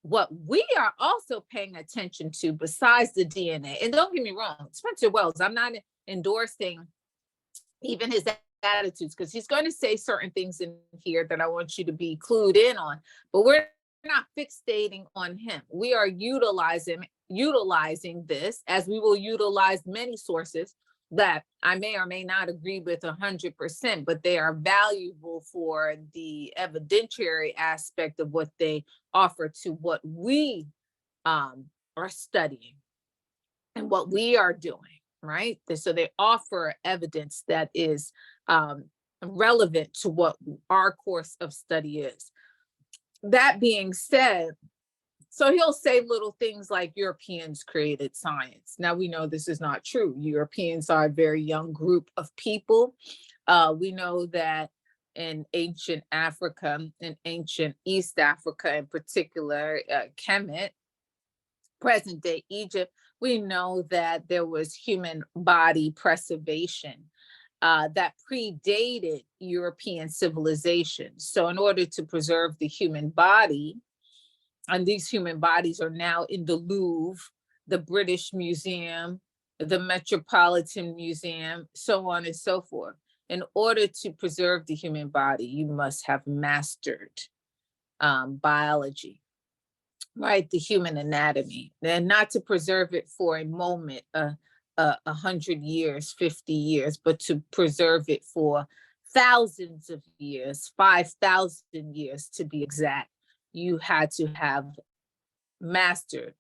what we are also paying attention to besides the DNA, and don't get me wrong, Spencer Wells, I'm not endorsing even his attitudes, because he's going to say certain things in here that I want you to be clued in on, but we're not fixating on him. We are utilizing this, as we will utilize many sources that I may or may not agree with 100%, but they are valuable for the evidentiary aspect of what they offer to what we are studying and what we are doing, right? So they offer evidence that is relevant to what our course of study is. That being said, so he'll say little things like Europeans created science. Now we know this is not true. Europeans are a very young group of people. We know that in ancient Africa, in ancient East Africa in particular, Kemet, present day Egypt, we know that there was human body preservation that predated European civilization. So in order to preserve the human body, and these human bodies are now in the Louvre, the British Museum, the Metropolitan Museum, so on and so forth. In order to preserve the human body, you must have mastered biology, right? The human anatomy, and not to preserve it for a moment, 100 years, 50 years, but to preserve it for thousands of years, 5,000 years to be exact. You had to have mastered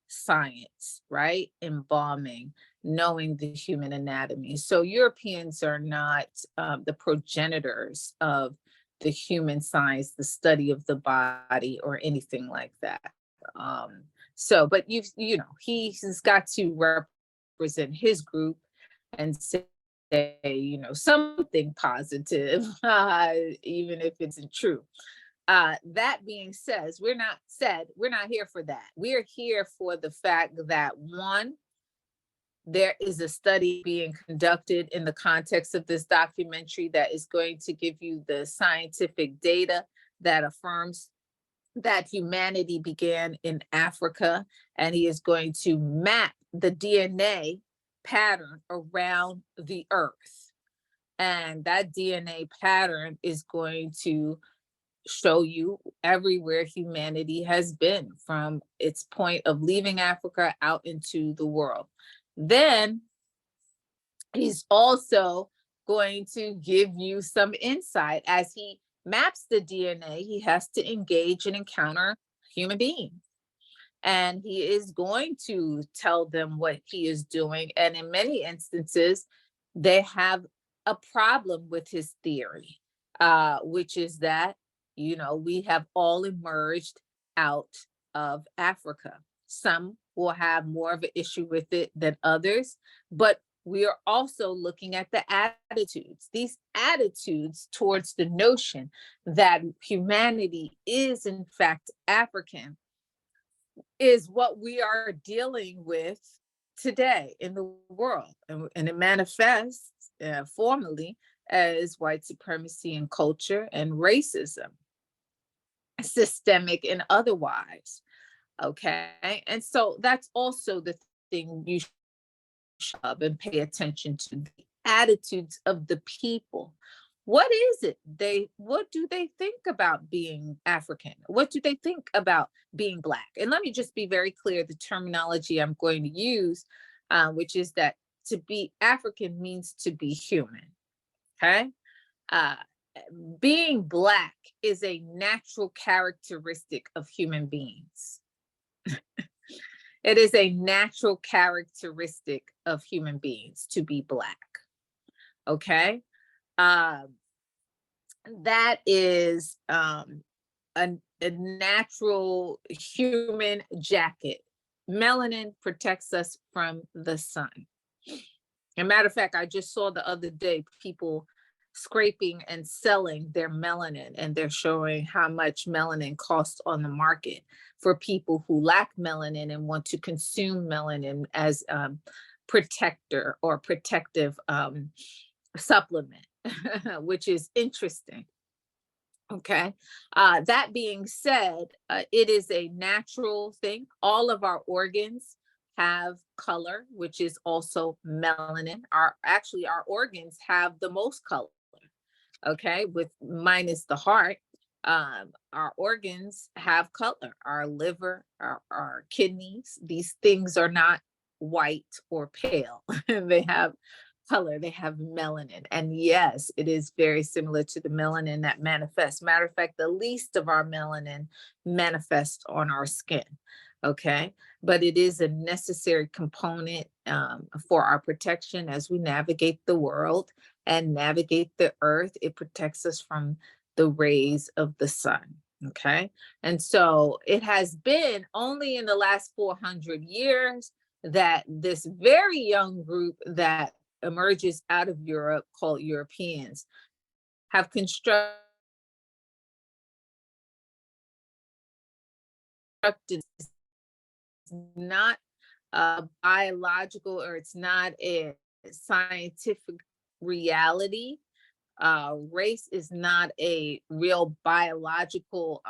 science, right? Embalming, knowing the human anatomy. So Europeans are not the progenitors of the human science, the study of the body, or anything like that. So, but you know, he's got to represent his group and say, you know, something positive, even if it isn't true. That being said, we're not here for that. We're here for the fact that, one, there is a study being conducted in the context of this documentary that is going to give you the scientific data that affirms that humanity began in Africa, and he is going to map the DNA pattern around the earth. And that DNA pattern is going to show you everywhere humanity has been from its point of leaving Africa out into the world. Then he's also going to give you some insight. As he maps the DNA, he has to engage and encounter human beings. And he is going to tell them what he is doing. And in many instances, they have a problem with his theory, which is that, you know, we have all emerged out of Africa. Some will have more of an issue with it than others, but we are also looking at the attitudes, these attitudes towards the notion that humanity is in fact African, is what we are dealing with today in the world. And it manifests formally as white supremacy and culture and racism, systemic and otherwise. Okay. And so that's also the thing you should and pay attention to, the attitudes of the people. What is it what do they think about being African? What do they think about being Black? And let me just be very clear, the terminology I'm going to use, which is that to be African means to be human. Okay. Being Black is a natural characteristic of human beings. It is a natural characteristic of human beings to be Black. Okay. That is a natural human jacket. Melanin protects us from the sun. As a matter of fact, I just saw the other day people scraping and selling their melanin, and they're showing how much melanin costs on the market for people who lack melanin and want to consume melanin as protector or protective supplement, which is interesting. Okay. That being said, it is a natural thing. All of our organs have color, which is also melanin. Our organs have the most color. Okay, with minus the heart. Our organs have color. Our liver, our kidneys, these things are not white or pale. They have color, they have melanin. And yes, it is very similar to the melanin that manifests. Matter of fact, the least of our melanin manifests on our skin. Okay, but it is a necessary component for our protection as we navigate the world and navigate the earth. It protects us from the rays of the sun. Okay, and so it has been only in the last 400 years that this very young group that emerges out of Europe, called Europeans, have constructed not biological, or it's not a scientific reality. Race is not a real biological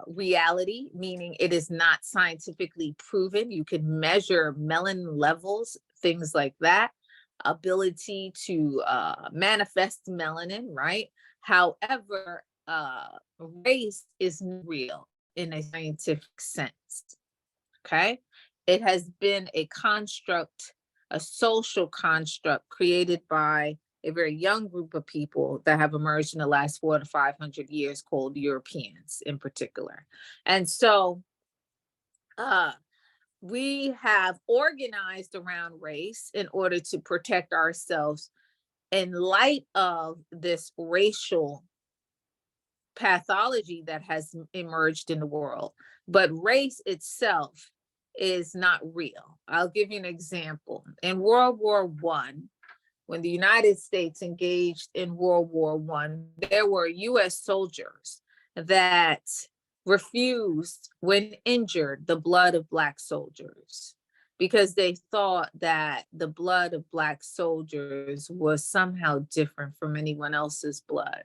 reality, meaning it is not scientifically proven. You can measure melanin levels, things like that, ability to manifest melanin, right? However, race is real in a scientific sense. Okay. It has been a construct, a social construct created by a very young group of people that have emerged in the last 400 to 500 years called Europeans in particular. And so we have organized around race in order to protect ourselves in light of this racial pathology that has emerged in the world. But race itself is not real. I'll give you an example. In World War I, when the United States engaged in World War I, there were US soldiers that refused, when injured, the blood of Black soldiers because they thought that the blood of Black soldiers was somehow different from anyone else's blood.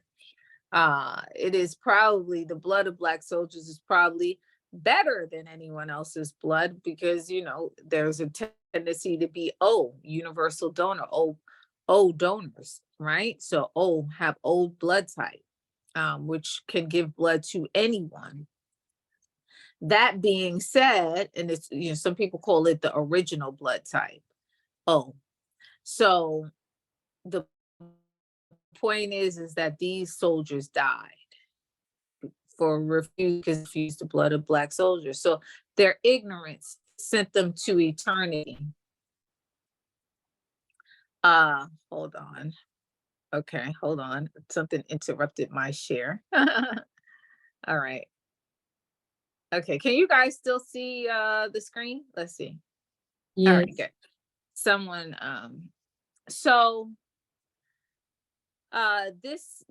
It is probably, the blood of Black soldiers is probably better than anyone else's blood because, you know, there's a tendency to be universal donor, O donors, right? So O have O blood type, which can give blood to anyone. That being said, and it's, you know, some people call it the original blood type, O. So the point is that these soldiers died for refuse the blood of Black soldiers. So their ignorance sent them to eternity. Hold on. Okay, hold on. Something interrupted my share. All right. Okay, can you guys still see the screen? Let's see. Yes. All right, good. Someone, so this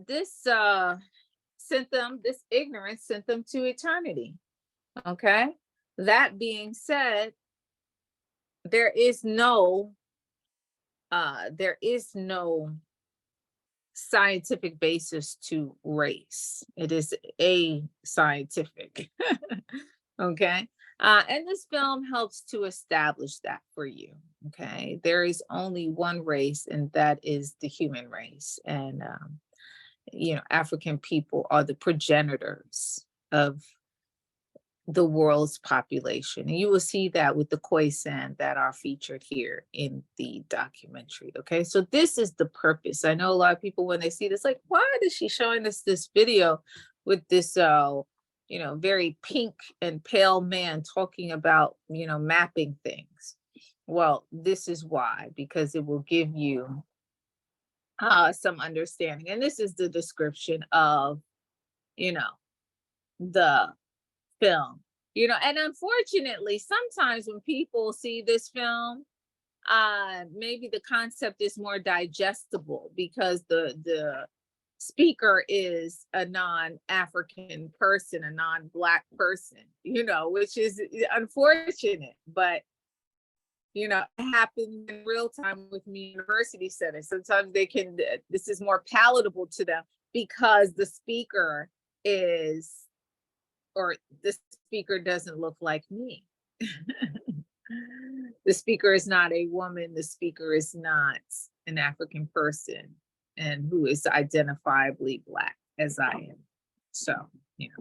ignorance sent them to eternity. Okay. That being said, there is no scientific basis to race. It is ascientific. Okay. And this film helps to establish that for you. Okay. There is only one race, and that is the human race. And you know, African people are the progenitors of the world's population. And you will see that with the Khoisan that are featured here in the documentary. Okay, so this is the purpose. I know a lot of people, when they see this, like, why is she showing us this video with this, you know, very pink and pale man talking about, you know, mapping things? Well, this is why, because it will give you some understanding. And this is the description of, you know, the film, you know. And unfortunately, sometimes when people see this film, maybe the concept is more digestible because the speaker is a non-African person, a non-Black person, you know, which is unfortunate, but you know, it happens in real time with me university settings. Sometimes they can, this is more palatable to them because the speaker is, or the speaker doesn't look like me. The speaker is not a woman. The speaker is not an African person and who is identifiably Black as I am. So, you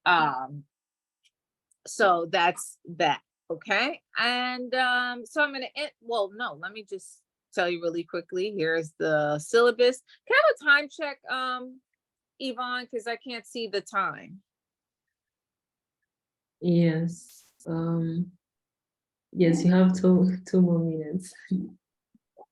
know, so that's that. Okay. And so I'm going to end. Well, no, let me just tell you really quickly. Here's the syllabus. Can I have a time check, Yvonne? Because I can't see the time. Yes. Yes, you have two more minutes.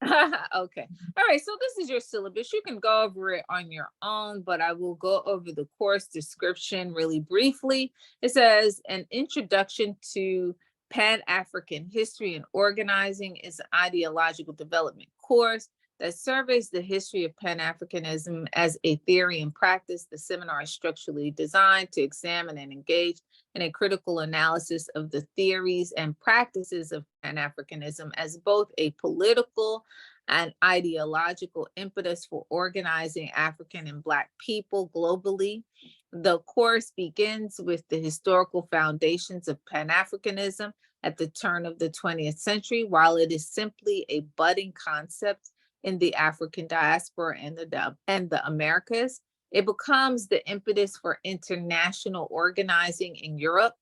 Okay. All right. So this is your syllabus. You can go over it on your own, but I will go over the course description really briefly. It says an introduction to Pan-African history and organizing is an ideological development course that surveys the history of Pan-Africanism as a theory and practice. The seminar is structurally designed to examine and engage in a critical analysis of the theories and practices of Pan-Africanism as both a political and ideological impetus for organizing African and Black people globally. The course begins with the historical foundations of Pan-Africanism at the turn of the 20th century. While it is simply a budding concept in the African diaspora and the Americas, it becomes the impetus for international organizing in Europe.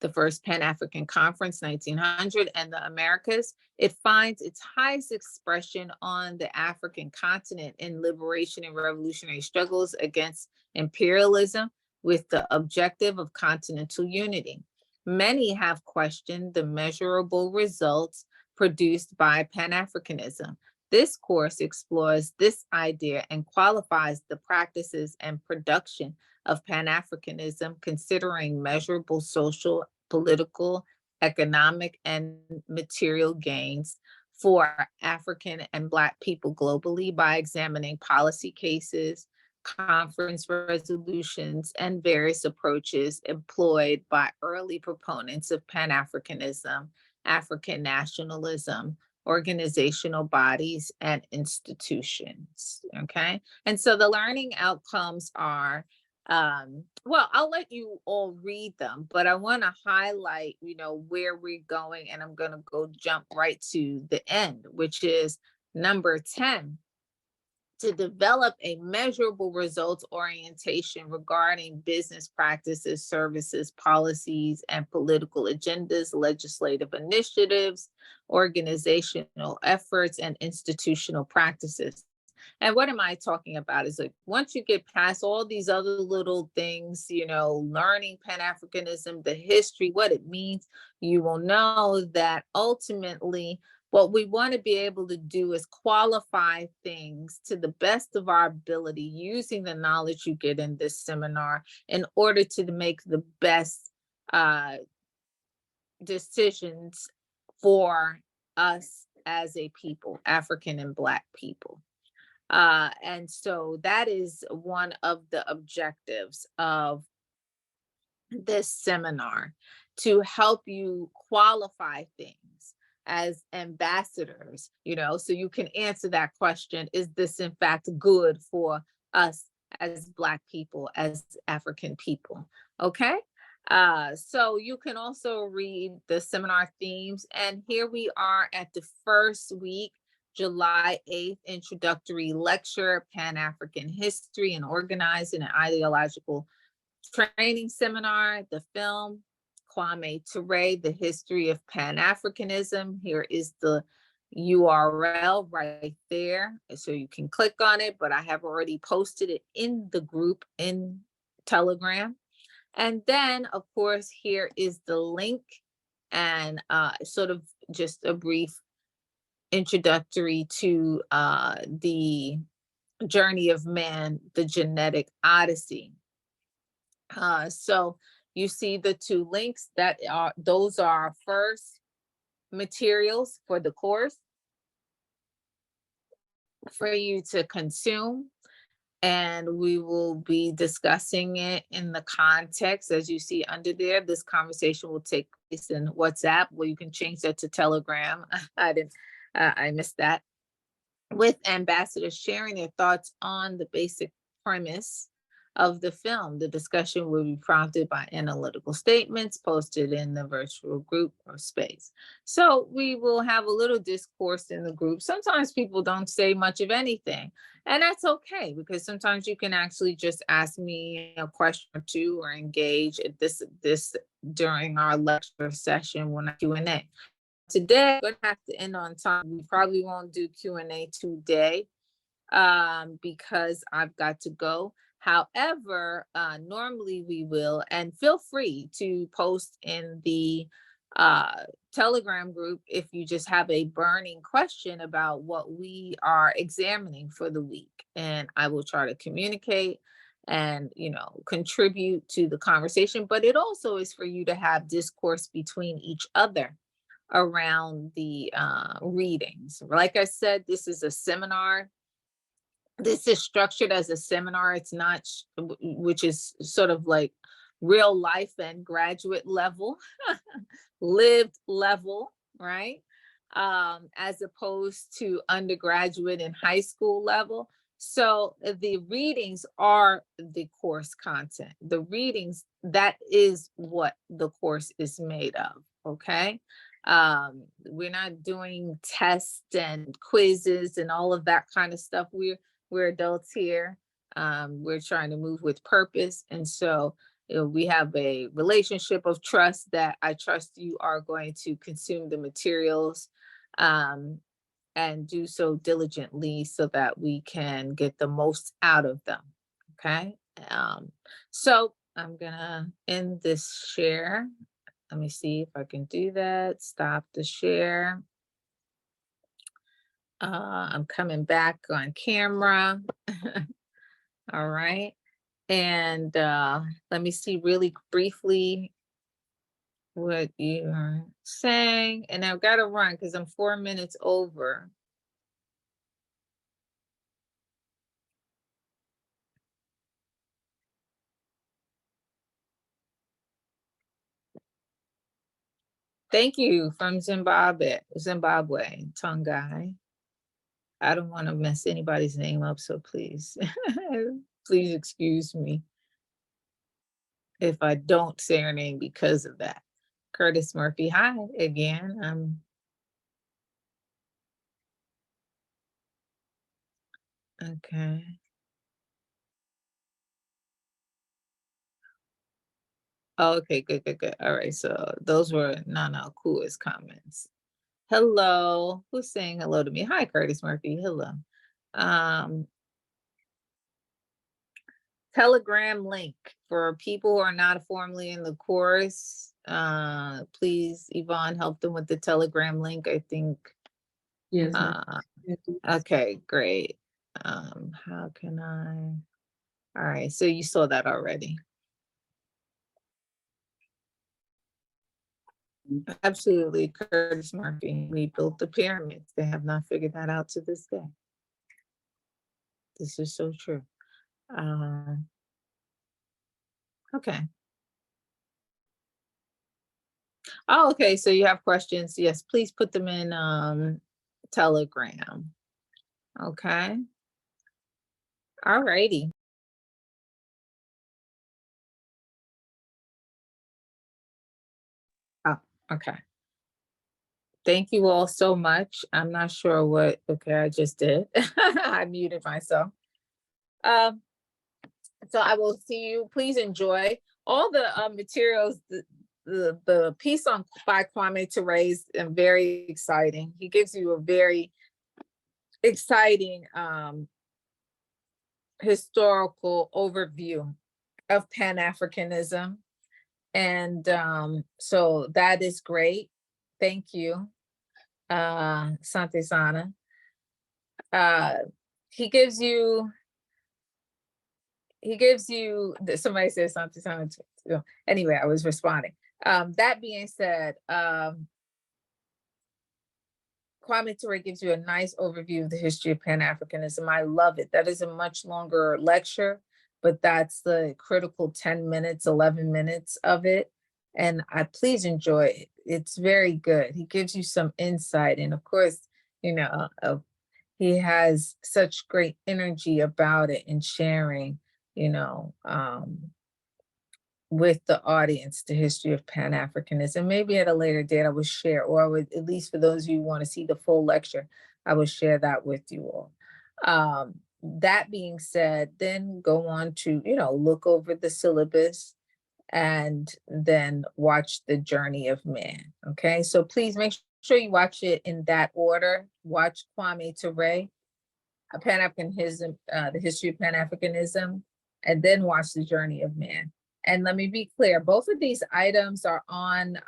the first Pan-African Conference, 1900, and the Americas. It finds its highest expression on the African continent in liberation and revolutionary struggles against imperialism with the objective of continental unity. Many have questioned the measurable results produced by Pan-Africanism. This course explores this idea and qualifies the practices and production of Pan-Africanism, considering measurable social, political, economic, and material gains for African and Black people globally by examining policy cases, conference resolutions, and various approaches employed by early proponents of Pan-Africanism, African nationalism, organizational bodies, and institutions. Okay. And so the learning outcomes are, well, I'll let you all read them, but I want to highlight, where we're going, and I'm going to go jump right to the end, which is number 10. To develop a measurable results orientation regarding business practices, services, policies, and political agendas, legislative initiatives, organizational efforts, and institutional practices. And what am I talking about is like, once you get past all these other little things, learning Pan-Africanism, the history, what it means, you will know that ultimately what we want to be able to do is qualify things to the best of our ability using the knowledge you get in this seminar in order to make the best decisions for us as a people, African and Black people. And so that is one of the objectives of this seminar, to help you qualify things as ambassadors, so you can answer that question, is this in fact good for us as Black people, as African people? Okay. So you can also read the seminar themes, and here we are at the first week, July 8th, introductory lecture, Pan-African history and organizing and ideological training seminar, the film, Kwame Ture, The History of Pan-Africanism. Here is the URL right there, so you can click on it, but I have already posted it in the group in Telegram. And then, of course, here is the link and sort of just a brief introductory to the journey of man, the genetic odyssey. So you see the two links those are first materials for the course for you to consume. And we will be discussing it in the context, as you see under there. This conversation will take place in WhatsApp. Well, you can change that to Telegram. I missed that. With ambassadors sharing their thoughts on the basic premise of the film. The discussion will be prompted by analytical statements posted in the virtual group or space. So we will have a little discourse in the group. Sometimes people don't say much of anything, and that's okay, because sometimes you can actually just ask me a question or two or engage at this during our lecture session when I Q&A. Today, I'm going to have to end on time. We probably won't do Q&A today because I've got to go. However, normally we will, and feel free to post in the Telegram group if you just have a burning question about what we are examining for the week. And I will try to communicate and, contribute to the conversation, but it also is for you to have discourse between each other around the readings. Like I said, this is a seminar. This is structured as a seminar. It's not, which is sort of like real life and graduate level, lived level, right? As opposed to undergraduate and high school level. So the readings are the course content. The readings, that is what the course is made of, okay? We're not doing tests and quizzes and all of that kind of stuff. We're adults here. We're trying to move with purpose. And so, We have a relationship of trust that I trust you are going to consume the materials and do so diligently so that we can get the most out of them. Okay. So I'm gonna end this share. Let me see if I can do that. Stop the share. I'm coming back on camera. All right. And let me see really briefly what you are saying. And I've got to run because I'm 4 minutes over. Thank you from Zimbabwe, Tongai. I don't want to mess anybody's name up, so please, please excuse me if I don't say her name because of that. Curtis Murphy, hi again. Okay. Oh, okay, good, good, good. All right, so those were Nana Kua's comments. Hello, who's saying hello to me? Hi, Curtis Murphy, hello. Telegram link for people who are not formally in the course. Please, Yvonne, help them with the Telegram link, I think. Yes. Okay, great. How can I? All right, so you saw that already. Absolutely, Curtis Murphy. We built the pyramids. They have not figured that out to this day. This is so true. Okay. Oh, okay. So you have questions. Yes, please put them in Telegram. Okay. All righty. Oh, okay. Thank you all so much. I'm not sure what, okay, I just did. I muted myself. So I will see you. Please enjoy all the materials. The piece on by Kwame Ture is very exciting. He gives you a very exciting historical overview of Pan Africanism, and so that is great. Thank you, Sante Sana. He gives you. Somebody says something. Anyway, I was responding. That being said, Kwame Ture gives you a nice overview of the history of Pan-Africanism. I love it. That is a much longer lecture, but that's the critical 10 minutes, 11 minutes of it. And please enjoy it. It's very good. He gives you some insight. And of course, you know, he has such great energy about it and sharing, you know, with the audience, the history of Pan-Africanism. Maybe at a later date I would share, or I would, at least for those of you who want to see the full lecture, I will share that with you all. That being said, then go on to, you know, look over the syllabus and then watch The Journey of Man. Okay, so please make sure you watch it in that order. Watch Kwame Ture, Pan-Africanism, the history of Pan-Africanism, and then watch The Journey of Man. And let me be clear, both of these items are on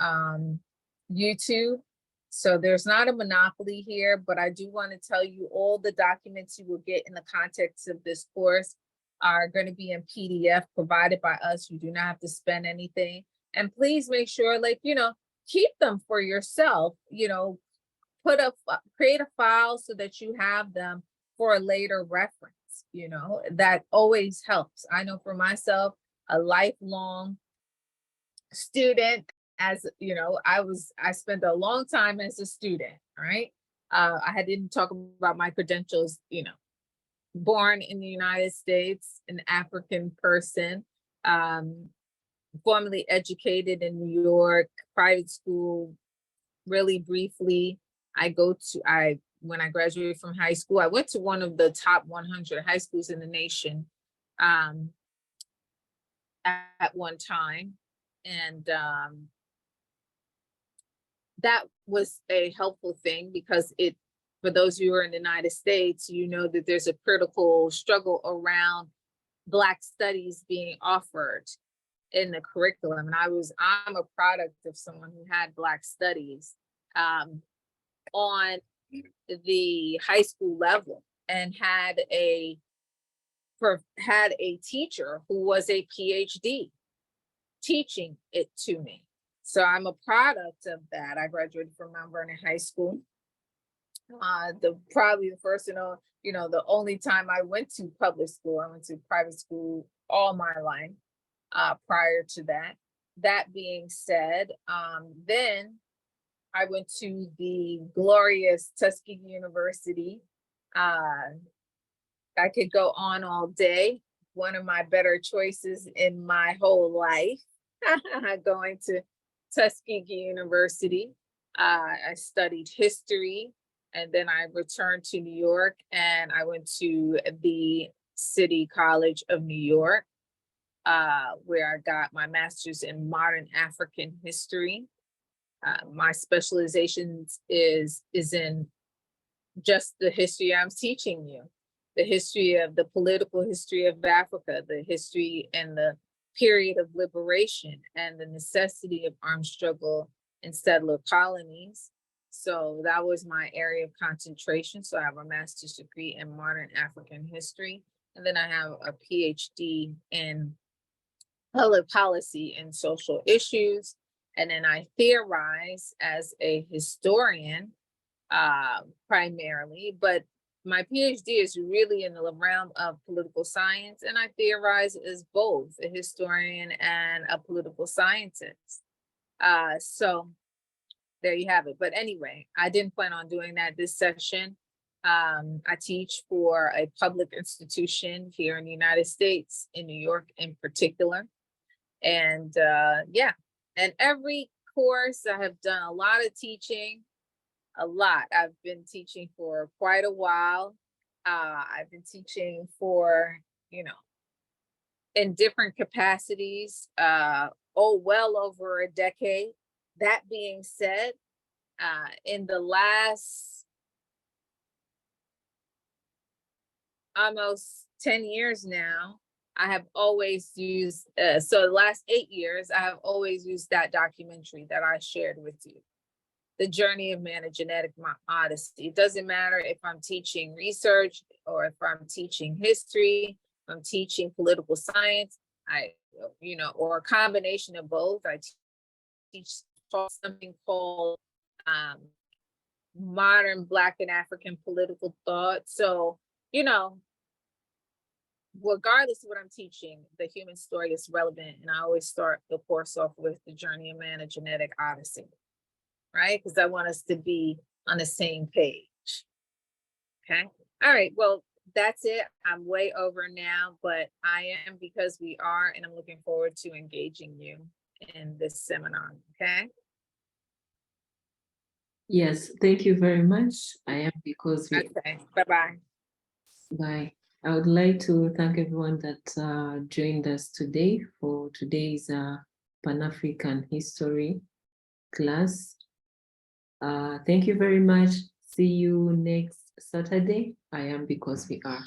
YouTube. So there's not a monopoly here, but I do want to tell you all the documents you will get in the context of this course are going to be in PDF provided by us. You do not have to spend anything. And please make sure, like, you know, keep them for yourself, you know, create a file so that you have them for a later reference, you know, that always helps. I know for myself, a lifelong student, as you know, I spent a long time as a student, right? I didn't talk about my credentials, you know, born in the United States, an African person, formally educated in New York, private school, really briefly. When I graduated from high school, I went to one of the top 100 high schools in the nation. at one time. And that was a helpful thing because it, for those of you who are in the United States, you know that there's a critical struggle around Black studies being offered in the curriculum. And I'm a product of someone who had Black studies on the high school level, and had a teacher who was a PhD teaching it to me. So I'm a product of that. I graduated from Mount Vernon High School. Probably the first and the only time I went to public school. I went to private school all my life prior to that. That being said, then I went to the glorious Tuskegee University. I could go on all day. One of my better choices in my whole life, going to Tuskegee University. I studied history, and then I returned to New York, and I went to the City College of New York, where I got my master's in modern African history. My specialization is in just the history I'm teaching you, the history of the political history of Africa, the history and the period of liberation and the necessity of armed struggle in settler colonies. So that was my area of concentration. So I have a master's degree in modern African history. And then I have a PhD in public policy and social issues. And then I theorize as a historian primarily, but my PhD is really in the realm of political science, and I theorize as both a historian and a political scientist. So there you have it. But anyway, I didn't plan on doing that this session. I teach for a public institution here in the United States, in New York in particular. And yeah, and every course I have done a lot of teaching. A lot. I've been teaching for quite a while. I've been teaching for, in different capacities, well over a decade. That being said, in the last almost 10 years now, I have always used, so the last 8 years, I have always used that documentary that I shared with you. The Journey of Man, A Genetic Odyssey. It doesn't matter if I'm teaching research or if I'm teaching history, if I'm teaching political science, or a combination of both. I teach something called modern Black and African political thought. So, regardless of what I'm teaching, the human story is relevant. And I always start the course off with The Journey of Man, A Genetic Odyssey. Right? Because I want us to be on the same page. Okay. All right. Well, that's it. I'm way over now, but I am, because we are, and I'm looking forward to engaging you in this seminar. Okay. Yes, thank you very much. I am, because we. Okay. Bye-bye. Bye. I would like to thank everyone that joined us today for today's Pan African history class. Thank you very much. See you next Saturday. I am, because we are.